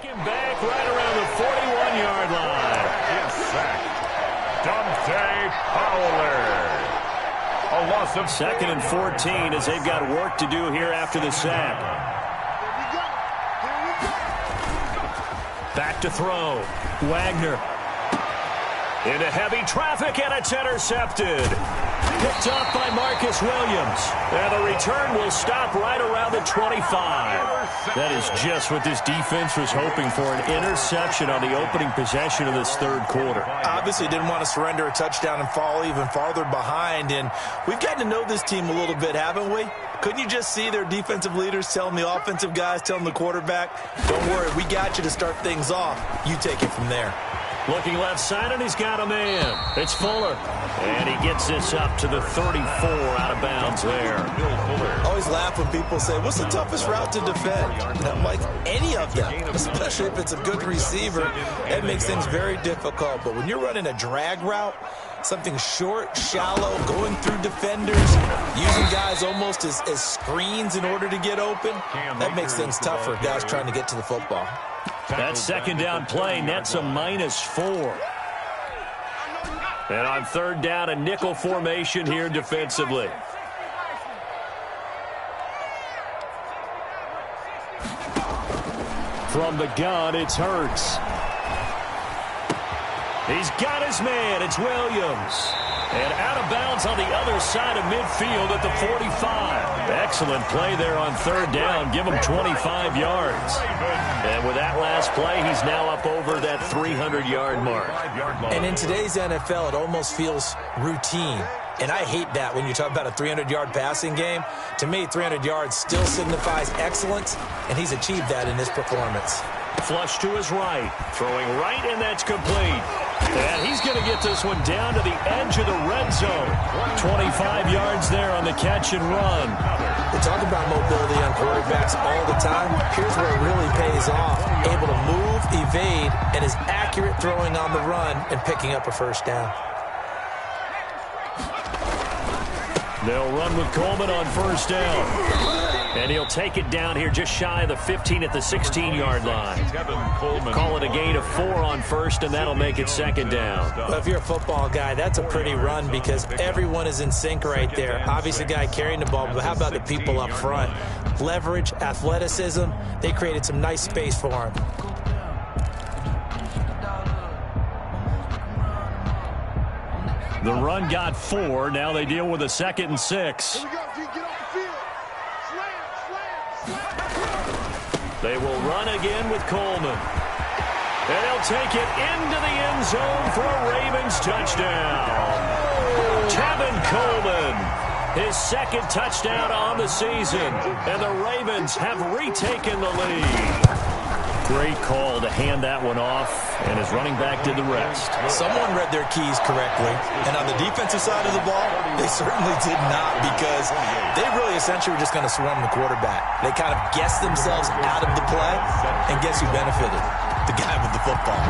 Back right around the 41-yard line. Is sacked. Dante Fowler. A loss of 2nd and 14 as they've got work to do here after the sack. Back to throw. Wagner. Into heavy traffic, and it's intercepted. Picked up by Marcus Williams. And the return will stop right around the 25. That is just what this defense was hoping for, an interception on the opening possession of this third quarter. Obviously didn't want to surrender a touchdown and fall even farther behind. And we've gotten to know this team a little bit, haven't we? Couldn't you just see their defensive leaders telling the offensive guys, telling the quarterback, don't worry, we got you to start things off. You take it from there. Looking left side, and he's got a man. It's Fuller. And he gets this up to the 34 out of bounds there. I always laugh when people say, what's the toughest route to defend? And I'm like, any of them, especially if it's a good receiver. That makes things very difficult. But when you're running a drag route, something short, shallow, going through defenders, using guys almost as screens in order to get open, that makes things tough for guys trying to get to the football. That second down play nets a -4. And on third down, a nickel formation here defensively. From the gun, it's Hurts. He's got his man. It's Williams. And out of bounds on the other side of midfield at the 45. Excellent play there on third down. Give him 25 yards. And with that last play, he's now up over that 300-yard mark. And in today's NFL, it almost feels routine. And I hate that when you talk about a 300-yard passing game. To me, 300 yards still signifies excellence, and he's achieved that in this performance. Flush to his right. Throwing right, and that's complete. And he's going to get this one down to the edge of the red zone. 25 yards there on the catch and run. We talk about mobility on quarterbacks all the time. Here's where it really pays off. Able to move, evade, and is accurate throwing on the run and picking up a first down. They'll run with Coleman on first down. And he'll take it down here just shy of the 15 at the 16-yard line. Call it a gain of 4 on first, and that'll make it second down. Well, if you're a football guy, that's a pretty run because everyone is in sync right there. Obviously, the guy carrying the ball, but how about the people up front? Leverage, athleticism, they created some nice space for him. The run got 4. Now they deal with a 2nd and 6. They will run again with Coleman. And they'll take it into the end zone for a Ravens touchdown. Tevin Coleman, his 2nd touchdown on the season. And the Ravens have retaken the lead. Great call to hand that one off, and his running back did the rest. Someone read their keys correctly, and on the defensive side of the ball, they certainly did not because they really essentially were just going to swarm the quarterback. They kind of guessed themselves out of the play, and guess who benefited? The guy with the football.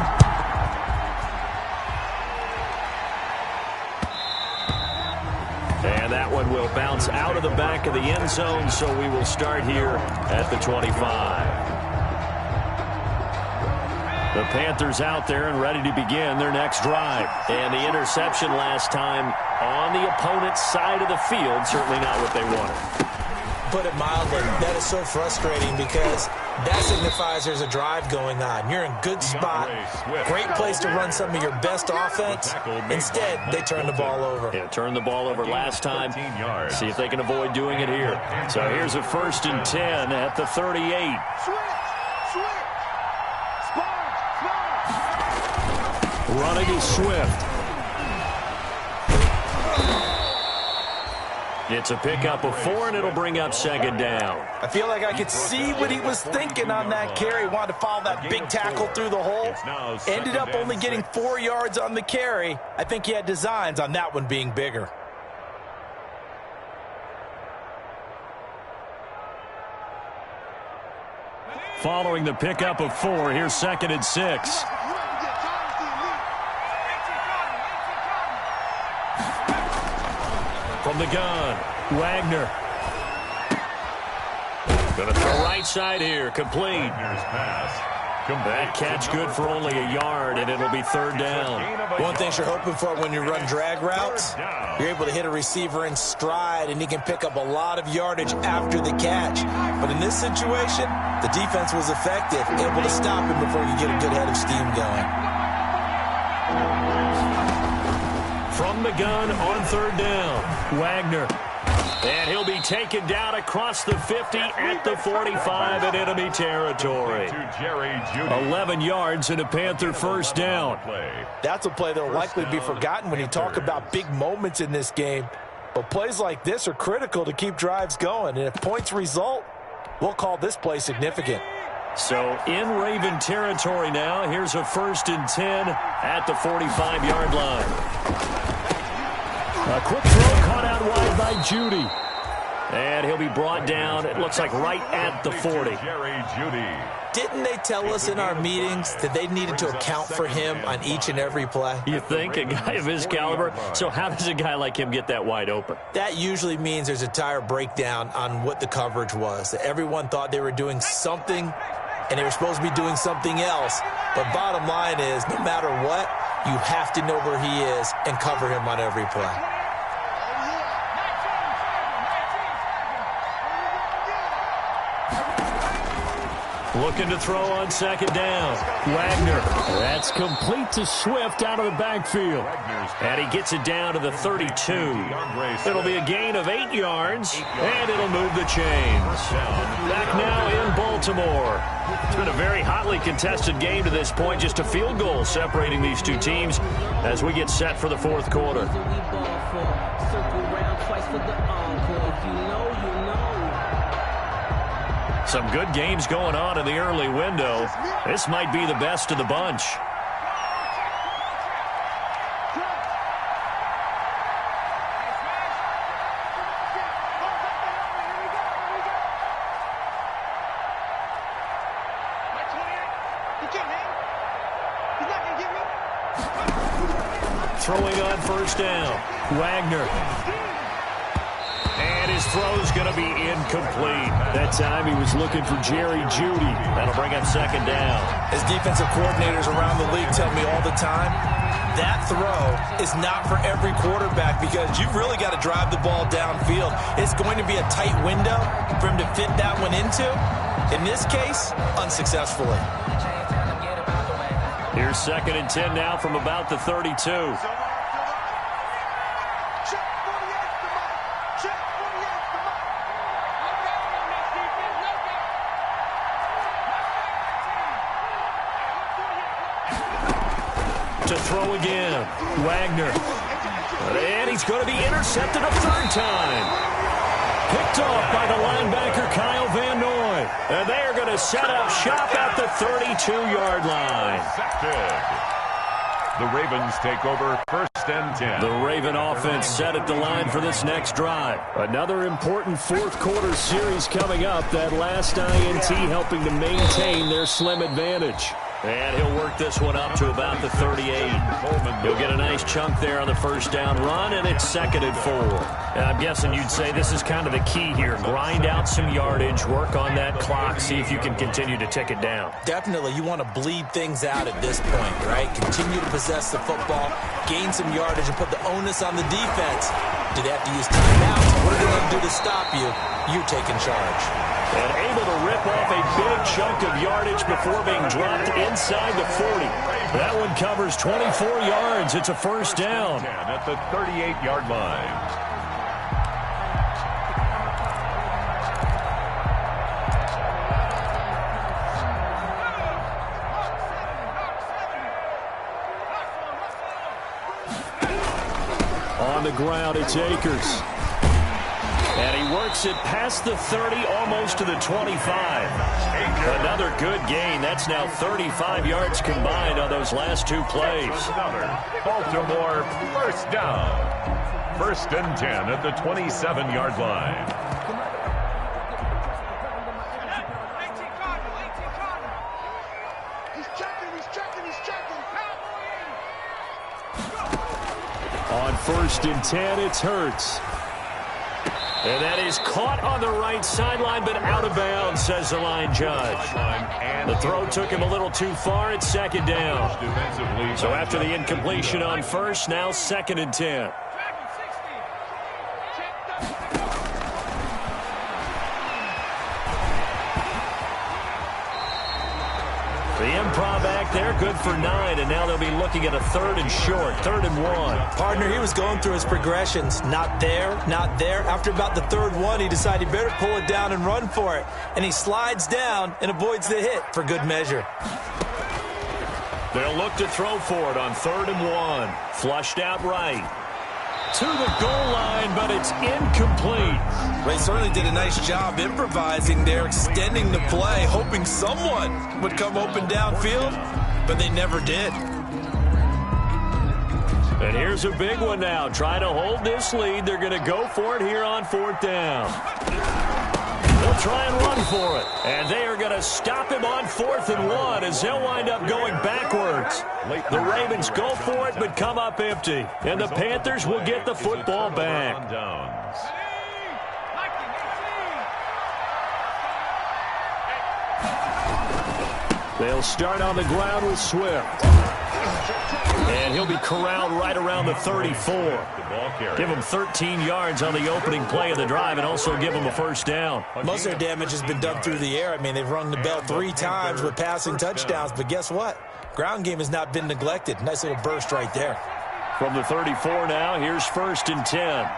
And that one will bounce out of the back of the end zone, so we will start here at the 25. The Panthers out there and ready to begin their next drive. And the interception last time on the opponent's side of the field, certainly not what they wanted. Put it mildly, that is so frustrating because that signifies there's a drive going on. You're in good spot, great place to run some of your best offense. Instead, they turn the ball over. Yeah, turned the ball over last time. See if they can avoid doing it here. So here's a 1st and 10 at the 38. Running is Swift. It's a pickup of 4, and it'll bring up 2nd down. I feel like I could see what he was thinking on that carry. Wanted to follow that big tackle through the hole. Ended up only getting 4 yards on the carry. I think he had designs on that one being bigger. Following the pickup of 4, here's 2nd and 6. From the gun, Wagner. Going to throw right side here, complete. That catch good for only a yard, and it'll be third down. One thing you're hoping for when you run drag routes, you're able to hit a receiver in stride, and he can pick up a lot of yardage after the catch. But in this situation, the defense was effective, able to stop him before you get a good head of steam going. From the gun on third down, Wagner. And he'll be taken down across the 50 at the 45 in enemy territory. 11 yards and a Panther first down. That's a play that will likely be forgotten when you talk about big moments in this game. But plays like this are critical to keep drives going. And if points result, we'll call this play significant. So in Raven territory now, here's a 1st and 10 at the 45-yard line. A quick throw caught out wide by Judy. And he'll be brought down, it looks like right at the 40. Didn't they tell us in our meetings that they needed to account for him on each and every play? You think? A guy of his caliber? So how does a guy like him get that wide open? That usually means there's a tire breakdown on what the coverage was. That everyone thought they were doing something, and they were supposed to be doing something else. But bottom line is, no matter what, you have to know where he is and cover him on every play. Looking to throw on second down. Wagner. That's complete to Swift out of the backfield. And he gets it down to the 32. It'll be a gain of 8 yards, and it'll move the chains. Back now in Baltimore. It's been a very hotly contested game to this point. Just a field goal separating these two teams as we get set for the fourth quarter. Some good games going on in the early window. This might be the best of the bunch. Throwing on first down, Wagner. And his throw's going to be incomplete. That time he was looking for Jerry Jeudy. That'll bring up second down. As defensive coordinators around the league tell me all the time, that throw is not for every quarterback because you've really got to drive the ball downfield. It's going to be a tight window for him to fit that one into. In this case, unsuccessfully. Here's 2nd and 10 now from about the 32. To throw again, Wagner. And he's going to be intercepted a third time. Picked off by the linebacker, Kyle Van Noy. And they are going to set up shop at the 32-yard line. The Ravens take over 1st and 10. The Raven offense set at the line for this next drive. Another important fourth quarter series coming up. That last INT helping to maintain their slim advantage. And he'll work this one up to about the 38. He'll get a nice chunk there on the first down run, and it's 2nd and 4. I'm guessing you'd say this is kind of the key here. Grind out some yardage, work on that clock, see if you can continue to tick it down. Definitely, you want to bleed things out at this point, right? Continue to possess the football, gain some yardage, and put the onus on the defense. Do they have to use timeouts? What are they going to do to stop you? You're taking charge. And able to rip off a big chunk of yardage before being dropped inside the 40. That one covers 24 yards. It's a first down. At the 38-yard line. On the ground, it's Akers. And he works it past the 30, almost to the 25. Another good gain. That's now 35 yards combined on those last two plays. Baltimore first down. 1st and 10 at the 27-yard line. On 1st and 10, it's Hurts. And that is caught on the right sideline, but out of bounds, says the line judge. The throw took him a little too far. It's second down. So after the incompletion on first, now 2nd and 10. The improv act there, good for 9, and now they'll be looking at a 3rd and short, 3rd and 1. Partner, he was going through his progressions. Not there, not there. After about the 3rd one, he decided he better pull it down and run for it. And he slides down and avoids the hit for good measure. They'll look to throw for it on 3rd and 1. Flushed out right. To the goal line, but it's incomplete. They certainly did a nice job improvising there, extending the play, hoping someone would come open downfield, but they never did. And here's a big one now. Trying to hold this lead. They're going to go for it here on 4th down. They'll try and run for it. And they are going to stop him on 4th and 1 as they'll wind up going backwards. The Ravens go for it but come up empty. And the Panthers will get the football back. They'll start on the ground with Swift. And he'll be corralled right around the 34. Give him 13 yards on the opening play of the drive and also give him a 1st down. Most of their damage has been done through the air. I mean, they've rung the bell 3 times with passing touchdowns, but guess what? Ground game has not been neglected. Nice little burst right there. From the 34 now, here's 1st and 10.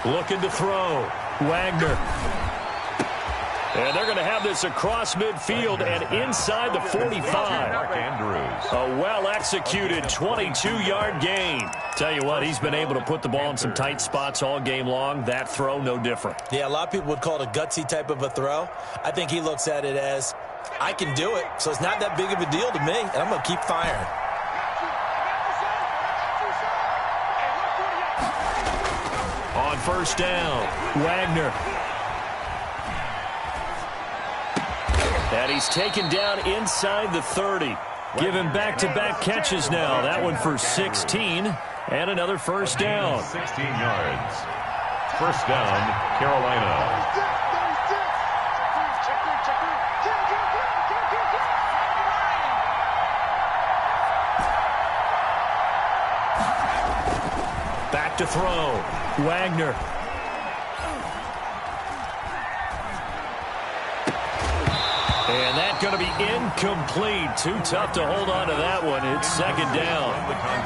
Looking to throw. Wagner. And they're going to have this across midfield and inside the 45. A well-executed 22-yard gain. Tell you what, he's been able to put the ball in some tight spots all game long. That throw, no different. Yeah, a lot of people would call it a gutsy type of a throw. I think he looks at it as, I can do it, so it's not that big of a deal to me, and I'm going to keep firing. On 1st down, Wagner. And he's taken down inside the 30. Give him back-to-back catches now. That one for 16 and another 1st down. 16 yards. 1st down, Carolina. Back to throw. Wagner. And that's going to be incomplete. Too tough to hold on to that one. It's 2nd down.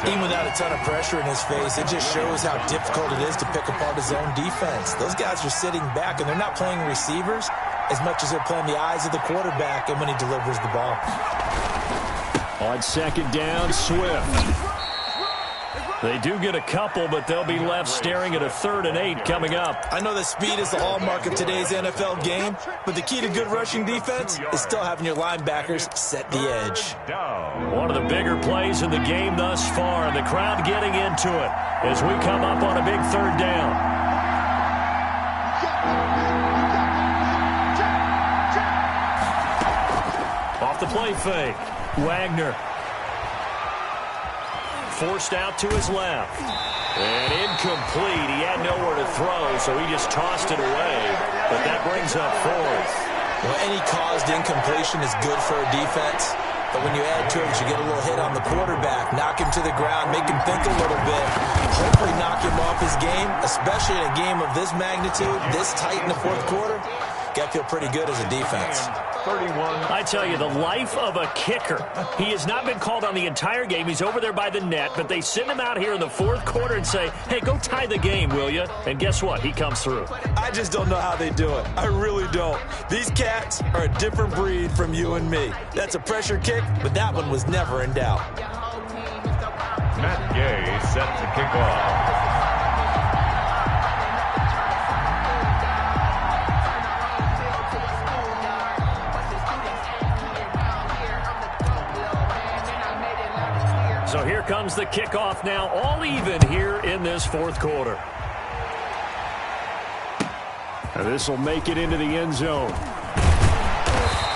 Even without a ton of pressure in his face, it just shows how difficult it is to pick apart his own defense. Those guys are sitting back, and they're not playing receivers as much as they're playing the eyes of the quarterback and when he delivers the ball. On 2nd down, Swift. They do get a couple, but they'll be left staring at a 3rd and 8 coming up. I know that speed is the hallmark of today's NFL game, but the key to good rushing defense is still having your linebackers set the edge. One of the bigger plays in the game thus far, and the crowd getting into it as we come up on a big 3rd down. Off the play fake, Wagner. Forced out to his left. And incomplete. He had nowhere to throw, so he just tossed it away. But that brings up 4th. Well, any caused incompletion is good for a defense. But when you add to it, you get a little hit on the quarterback, knock him to the ground, make him think a little bit, hopefully knock him off his game, especially in a game of this magnitude, this tight in the 4th quarter. Got to feel pretty good as a defense. 31. I tell you, the life of a kicker. He has not been called on the entire game. He's over there by the net, but they send him out here in the 4th quarter and say, hey, go tie the game, will you? And guess what? He comes through. I just don't know how they do it. I really don't. These cats are a different breed from you and me. That's a pressure kick, but that one was never in doubt. Matt Gay set to kick off. So here comes the kickoff now, all even here in this 4th quarter. And this will make it into the end zone.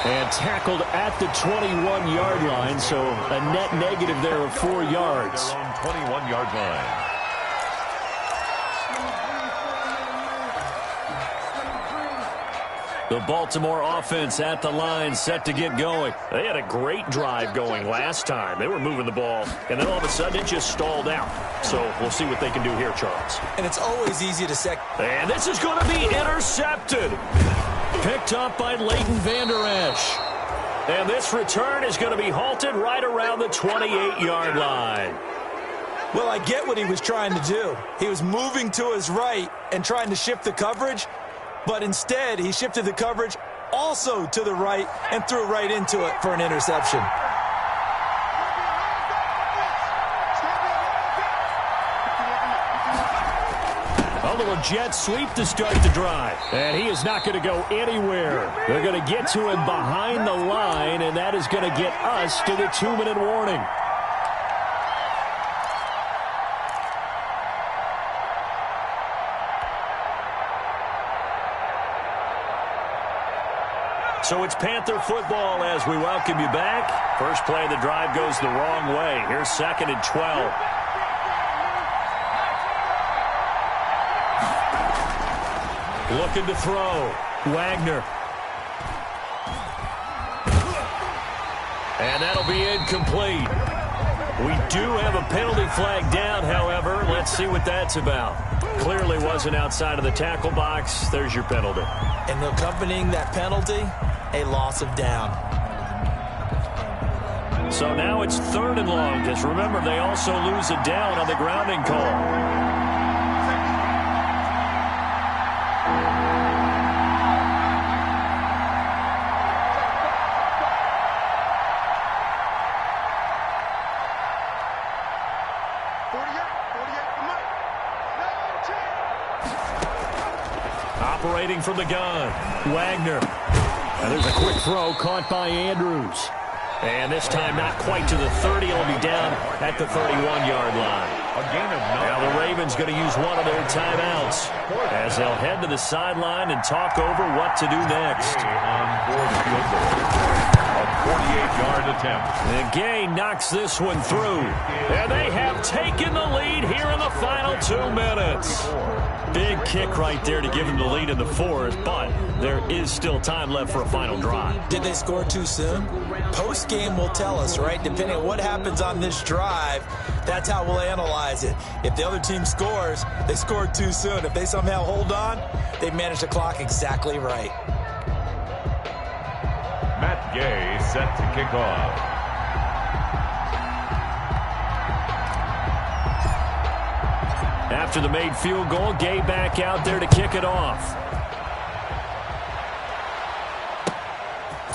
And tackled at the 21-yard line, so a net negative there of 4 yards. 21-yard line. The Baltimore offense at the line, set to get going. They had a great drive going last time. They were moving the ball, and then all of a sudden it just stalled out. So we'll see what they can do here, Charles. And it's always easy to And this is going to be intercepted. Picked up by Leighton Vander Esch. And this return is going to be halted right around the 28-yard line. Well, I get what he was trying to do. He was moving to his right and trying to shift the coverage, but instead he shifted the coverage also to the right and threw right into it for an interception. A little jet sweep to start the drive. And he is not going to go anywhere. They're going to get to him behind the line, and that is going to get us to the 2-minute warning. So it's Panther football as we welcome you back. First play of the drive goes the wrong way. Here's 2nd and 12. Looking to throw. Wagner. And that'll be incomplete. We do have a penalty flag down, however. Let's see what that's about. Clearly wasn't outside of the tackle box. There's your penalty. And accompanying that penalty, a loss of down. So now it's 3rd and long, because remember, they also lose a down on the grounding call. Operating from the gun, Wagner. And there's a quick throw caught by Andrews. And this time not quite to the 30. It'll be down at the 31-yard line. A gain of 9. Now the Ravens going to use one of their timeouts as they'll head to the sideline and talk over what to do next. On board field goal. A 48-yard attempt. And Gay knocks this one through. And they have taken the lead here in the final 2 minutes. Big kick right there to give them the lead in the 4th, but there is still time left for a final drive. Did they score too soon? Post-game will tell us, right? Depending on what happens on this drive, that's how we'll analyze it. If the other team scores, they scored too soon. If they somehow hold on, they managed the clock exactly right. Matt Gay set to kick off. After the made field goal, Gay back out there to kick it off.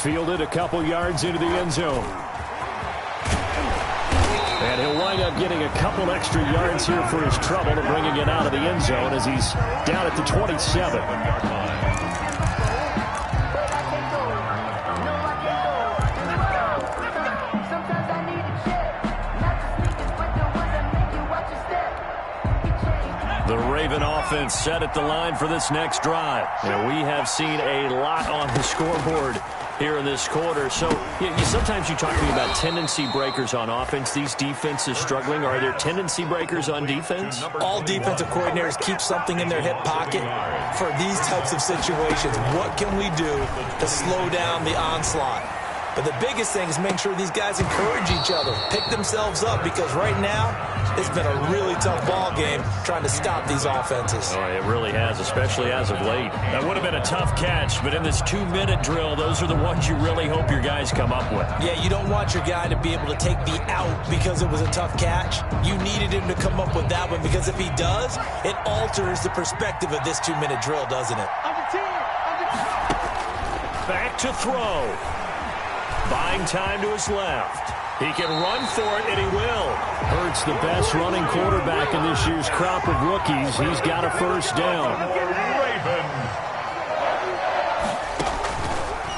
Fielded a couple yards into the end zone. And he'll wind up getting a couple extra yards here for his trouble to bringing it out of the end zone as he's down at the 27. The Raven offense set at the line for this next drive. And we have seen a lot on the scoreboard here in this quarter. So sometimes you talk to me about tendency breakers on offense. These defenses struggling. Are there tendency breakers on defense? All defensive coordinators keep something in their hip pocket for these types of situations. What can we do to slow down the onslaught? But the biggest thing is make sure these guys encourage each other, pick themselves up, because right now it's been a really tough ball game trying to stop these offenses. Oh, it really has, especially as of late. That would have been a tough catch, but in this 2-minute drill, those are the ones you really hope your guys come up with. Yeah, you don't want your guy to be able to take the out because it was a tough catch. You needed him to come up with that one, because if he does, it alters the perspective of this 2-minute drill, doesn't it? Back to throw. Buying time to his left. He can run for it, and he will. Hurts the best running quarterback in this year's crop of rookies. He's got a first down. Raven.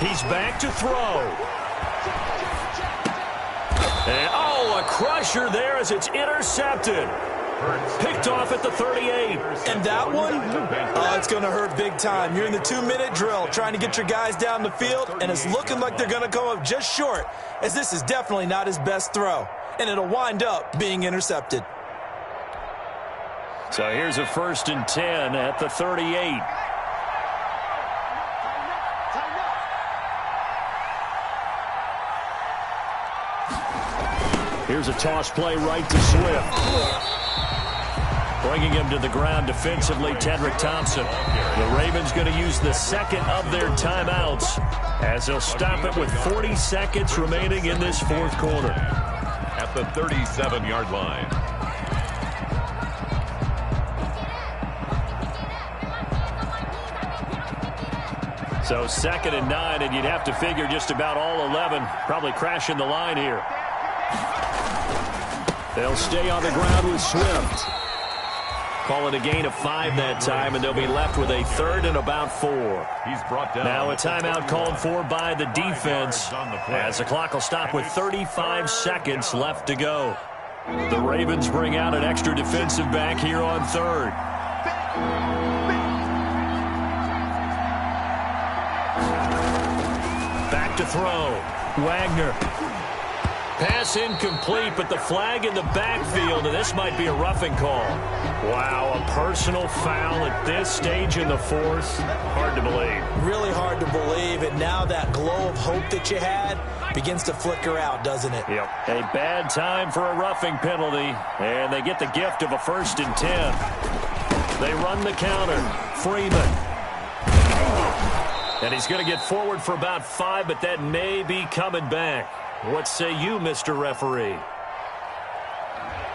He's back to throw. And, a crusher there as it's intercepted. Picked off at the 38. And that one, it's going to hurt big time. You're in the 2-minute drill trying to get your guys down the field, and it's looking like they're going to come up just short, as this is definitely not his best throw, and it'll wind up being intercepted. So here's a 1st and 10 at the 38. Here's a toss play right to Swift. Bringing him to the ground defensively, Tedrick Thompson. The Ravens going to use the second of their timeouts as they'll stop it with 40 seconds remaining in this 4th quarter. At the 37-yard line. So 2nd and 9, and you'd have to figure just about all 11 probably crashing the line here. They'll stay on the ground with Swift. Call it a gain of 5 that time, and they'll be left with a 3rd and about 4. He's brought down. Now a timeout called for by the defense as the clock will stop with 35 seconds left to go. The Ravens bring out an extra defensive back here on 3rd. Back to throw. Wagner. Pass incomplete, but the flag in the backfield, and this might be a roughing call. Wow, a personal foul at this stage in the 4th. Hard to believe. Really hard to believe, and now that glow of hope that you had begins to flicker out, doesn't it? Yep. A bad time for a roughing penalty, and they get the gift of a 1st and 10. They run the counter. Freeman. And he's going to get forward for about 5, but that may be coming back. What say you, Mr. Referee?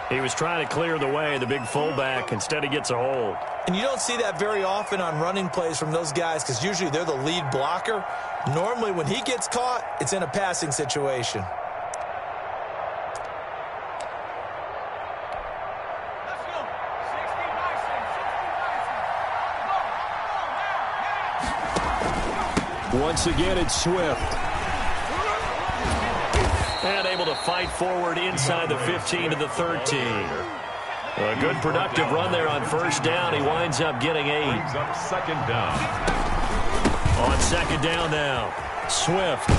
He was trying to clear the way, the big fullback. Instead, he gets a hold. And you don't see that very often on running plays from those guys because usually they're the lead blocker. Normally, when he gets caught, it's in a passing situation. Once again, it's Swift. And able to fight forward inside the 15 to the 13. A good productive run there on 1st down. He winds up getting 8. Brings up 2nd down. On 2nd down now, Swift.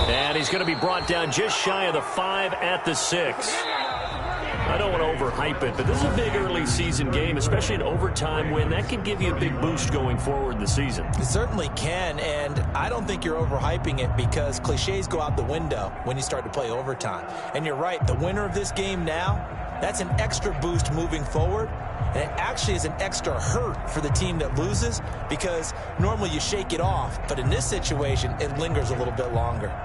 And he's going to be brought down just shy of the 5 at the 6. I don't want to overhype it, but this is a big early season game, especially an overtime win. That can give you a big boost going forward in the season. It certainly can, and I don't think you're overhyping it because cliches go out the window when you start to play overtime. And you're right, the winner of this game now, that's an extra boost moving forward, and it actually is an extra hurt for the team that loses because normally you shake it off, but in this situation, it lingers a little bit longer.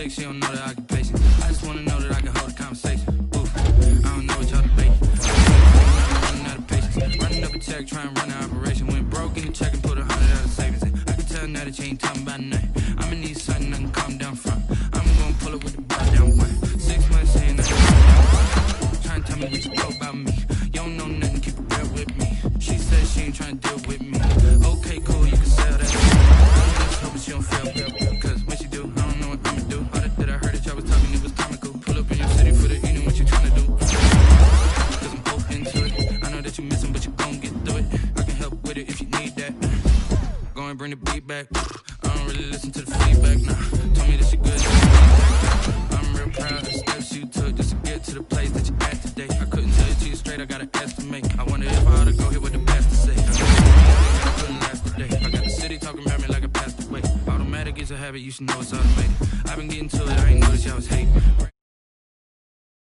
She don't know the occupation. I just wanna know that I can hold a conversation. Ooh, I don't know what y'all debating. I'm running out of patience. Running up a check, trying to run an operation. Went broke in the check and put 100 out of savings in. I can tell now that you ain't talking about nothing. I'ma need something I can calm down from. I'm gonna pull it with the bar down one. 6 months saying that I'm trying to tell me what you know about me. You don't know nothing, keep it real with me. She said she ain't trying to deal with me. Okay, cool, you can sell that. I'm just hoping she don't feel real. Cause when she do, I don't know what I'ma do. That I heard that y'all was talking, it was comical. Pull up in your city for the evening, what you trying to do? Cause I'm open to it. I know that you missing, but you gon' get through it. I can help with it if you need that. Go and bring the beat back. I don't really listen to the feedback, nah. Told me that she good. I'm real proud of the steps you took just to get to the place that you at today. I couldn't tell you to you straight, I got an estimate. I wonder if I ought to go here with the best to say. I couldn't last the day. I got the city talking about me like I passed away. Automatic is a habit, you should know it's automated. I've been getting to it, I ain't noticed y'all was hating.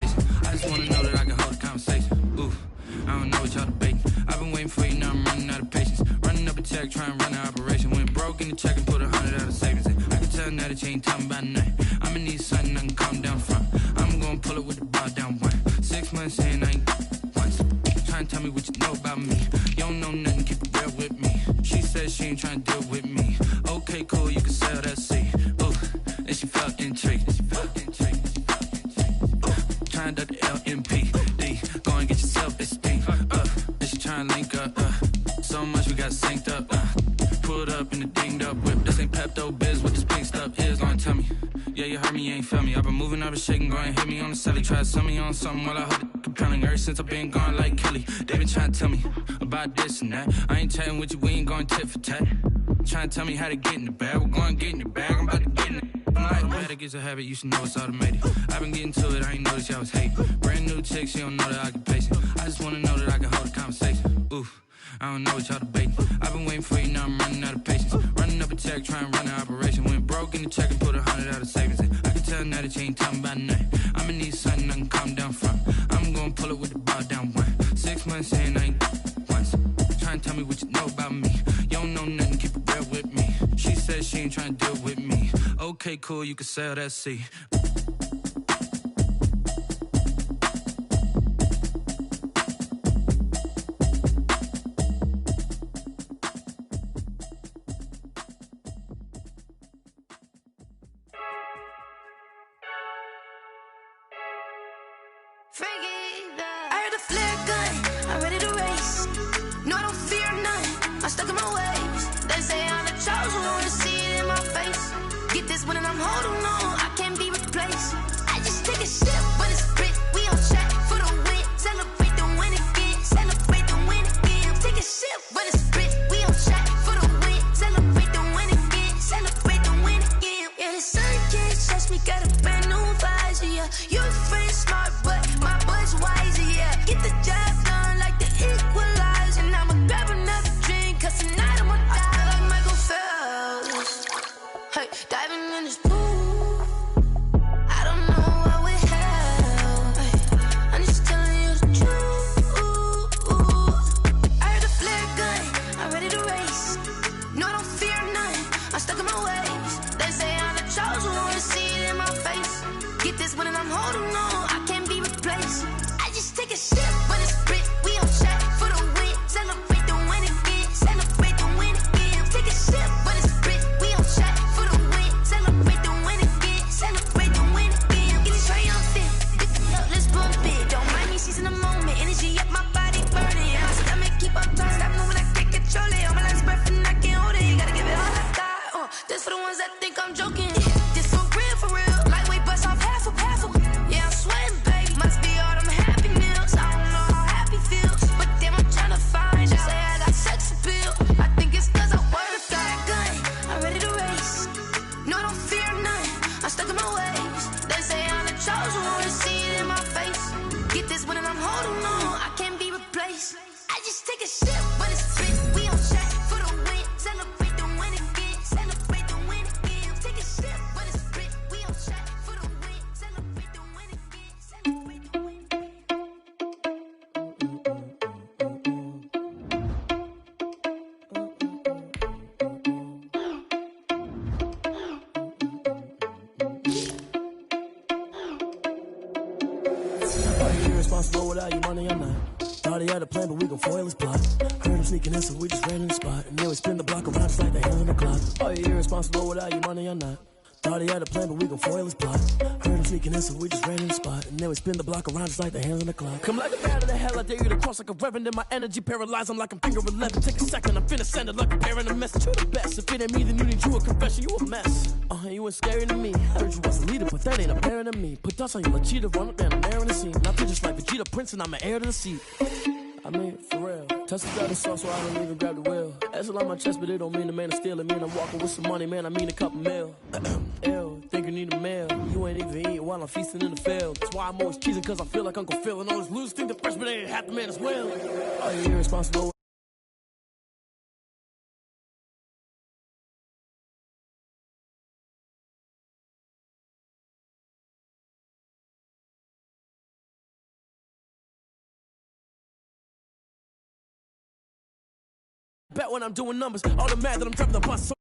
I just wanna know that I can hold a conversation. Ooh, I don't know what y'all debating. I've been waiting for you, now I'm running out of patience. Running up a check, trying to run an operation. Went broke broke in the check and put 100 out of savings in. I can tell now that you ain't talking about nothing. I'ma need something I can calm down from. I'm gonna pull it with the bar down one. 6 months in, I ain't once. Trying to tell me what you know about me. You don't know nothing, keep it real with me. She said she ain't trying to deal with me. Okay, cool, you can sell that seat. Ooh, and she felt intrigued. Trying to duck the LMPD. Go and get your self-esteem. And she trying to link up. So much we got synced up. Pulled up in the dinged up whip. This ain't Pepto-Biz, what this pink stuff is. Gonna tell me. Yeah, you heard me, you ain't feel me. I've been moving, I've been shaking, go and hit me on the celly. Try to sell me on something while I hold it compelling. Ever since I've been gone like Kelly. They been trying to tell me about this and that. I ain't chatting with you, we ain't going tit for tat. Trying to tell me how to get in the bag. We're going to get in the bag, I'm about to get in it. I'm like, bad, it gets a habit, you should know it's automated. I've been getting to it, I ain't noticed y'all was hating. Brand new chick, she don't know the occupation. I just wanna know that I can hold a conversation. Oof, I don't know what y'all debating. I've been waiting for you, now I'm running out of patience. Running up a check, trying to run an operation. Went broke in the check and put 100 out of savings in. I can tell now that you ain't talking about nothing. I'ma need something I can calm down from. I'm gonna pull it with the bar down one. 6 months in, I ain't once. Trying to tell me what you know about me. You don't know nothing, keep it real with me. She said she ain't trying to deal with me. Okay, cool, you can sell that seat. I heard a flare gun, I'm ready to race. No, I don't fear none, I'm stuck in my ways. They say I'm the chosen one, to see it in my face. Get this one and I'm holding on, I can't be replaced. I just take a sip when it's split, we on track for the win. Celebrate the win again, celebrate the win again. Take a sip when it's split, we on track for the win. Celebrate the win again, celebrate the win again. Yeah, the sun can't touch me, got a brand new visor, yeah. You're friend smart, but my boy's wiser, yeah. Get the job done like the equalizer. And I'ma grab another drink, cause tonight I'ma die like Michael Phelps. Hey, diving in this pool, I don't know what we have. Hey, I'm just telling you the truth. I heard a flare gun, I'm ready to race. No, I don't fear none, I'm stuck in my ways. They say I'm the chosen one, to see it in my face. Get this one and I'm holding on, I can't be replaced. I just take a sip when it's split, we on track for the win. Celebrate the win again, celebrate the win again. Take a sip when it's split, we on track for the win. Celebrate the win again, celebrate the win again. Get it triumphant, pick it up, let's bump it. Don't mind me seizing the moment, energy up my body burning. My stomach keep up turning, stop moving, I can't control it. On my last breath and I can't hold it, gotta give it all I got. This for the ones that think I'm joking. This for real, lightweight bust off half of. Yeah, I'm sweating, baby. Must be all them happy meals. I don't know how happy feels, but damn, I'm trying to find out. Say I got sex appeal. I think it's cause I wear the flag gun. I'm ready to race. No, I don't fear none. I'm stuck in my ways. They say I'm the chosen one, to see it in my face. Get this one and I'm holding on, I can't be replaced. I just take a sip when it's split. We on track for the win. Celebrate the win again. Celebrate the win again. Take a sip when it's split. We on track for the win. Celebrate the win again. Celebrate the win again. Are you irresponsible without your money or not? Thought he had a plan, but we gon' foil his plot. Heard him sneaking in, so we just ran in the spot. And then we spin the block around just like the hands on the clock. Are you irresponsible without your money or not? Thought he had a plan, but we gon' foil his plot. Heard him sneaking in, so we just ran in the spot. And then we spin the block around just like the hands on the clock. Come like a bat of the hell, I dare you to cross like a reverend. In my energy paralyzed, I'm like I'm finger 11. Take a second, I'm finna send it like a bearing a message. You the best, if it ain't me, then you need you a confession. You a mess, you ain't scary to me. Heard you was a leader, but that ain't apparent to me. Put dust on you, like cheetah, run up down, I'm airing the scene. Now you just like Vegeta Prince, and I'm an heir to the seat. I mean, for real. Tesla got the sauce, so I don't even grab the wheel. That's on my chest, but it don't mean the man is stealing. Man, I'm walking with some money, man, I mean a couple mil. Ew, think you need a meal. You ain't even eating while I'm feasting in the field. That's why I'm always cheesing, cause I feel like Uncle Phil. And all those losers think the freshman ain't half the man as well. Are you irresponsible? Bet when I'm doing numbers, all the mad that I'm dropping the bus.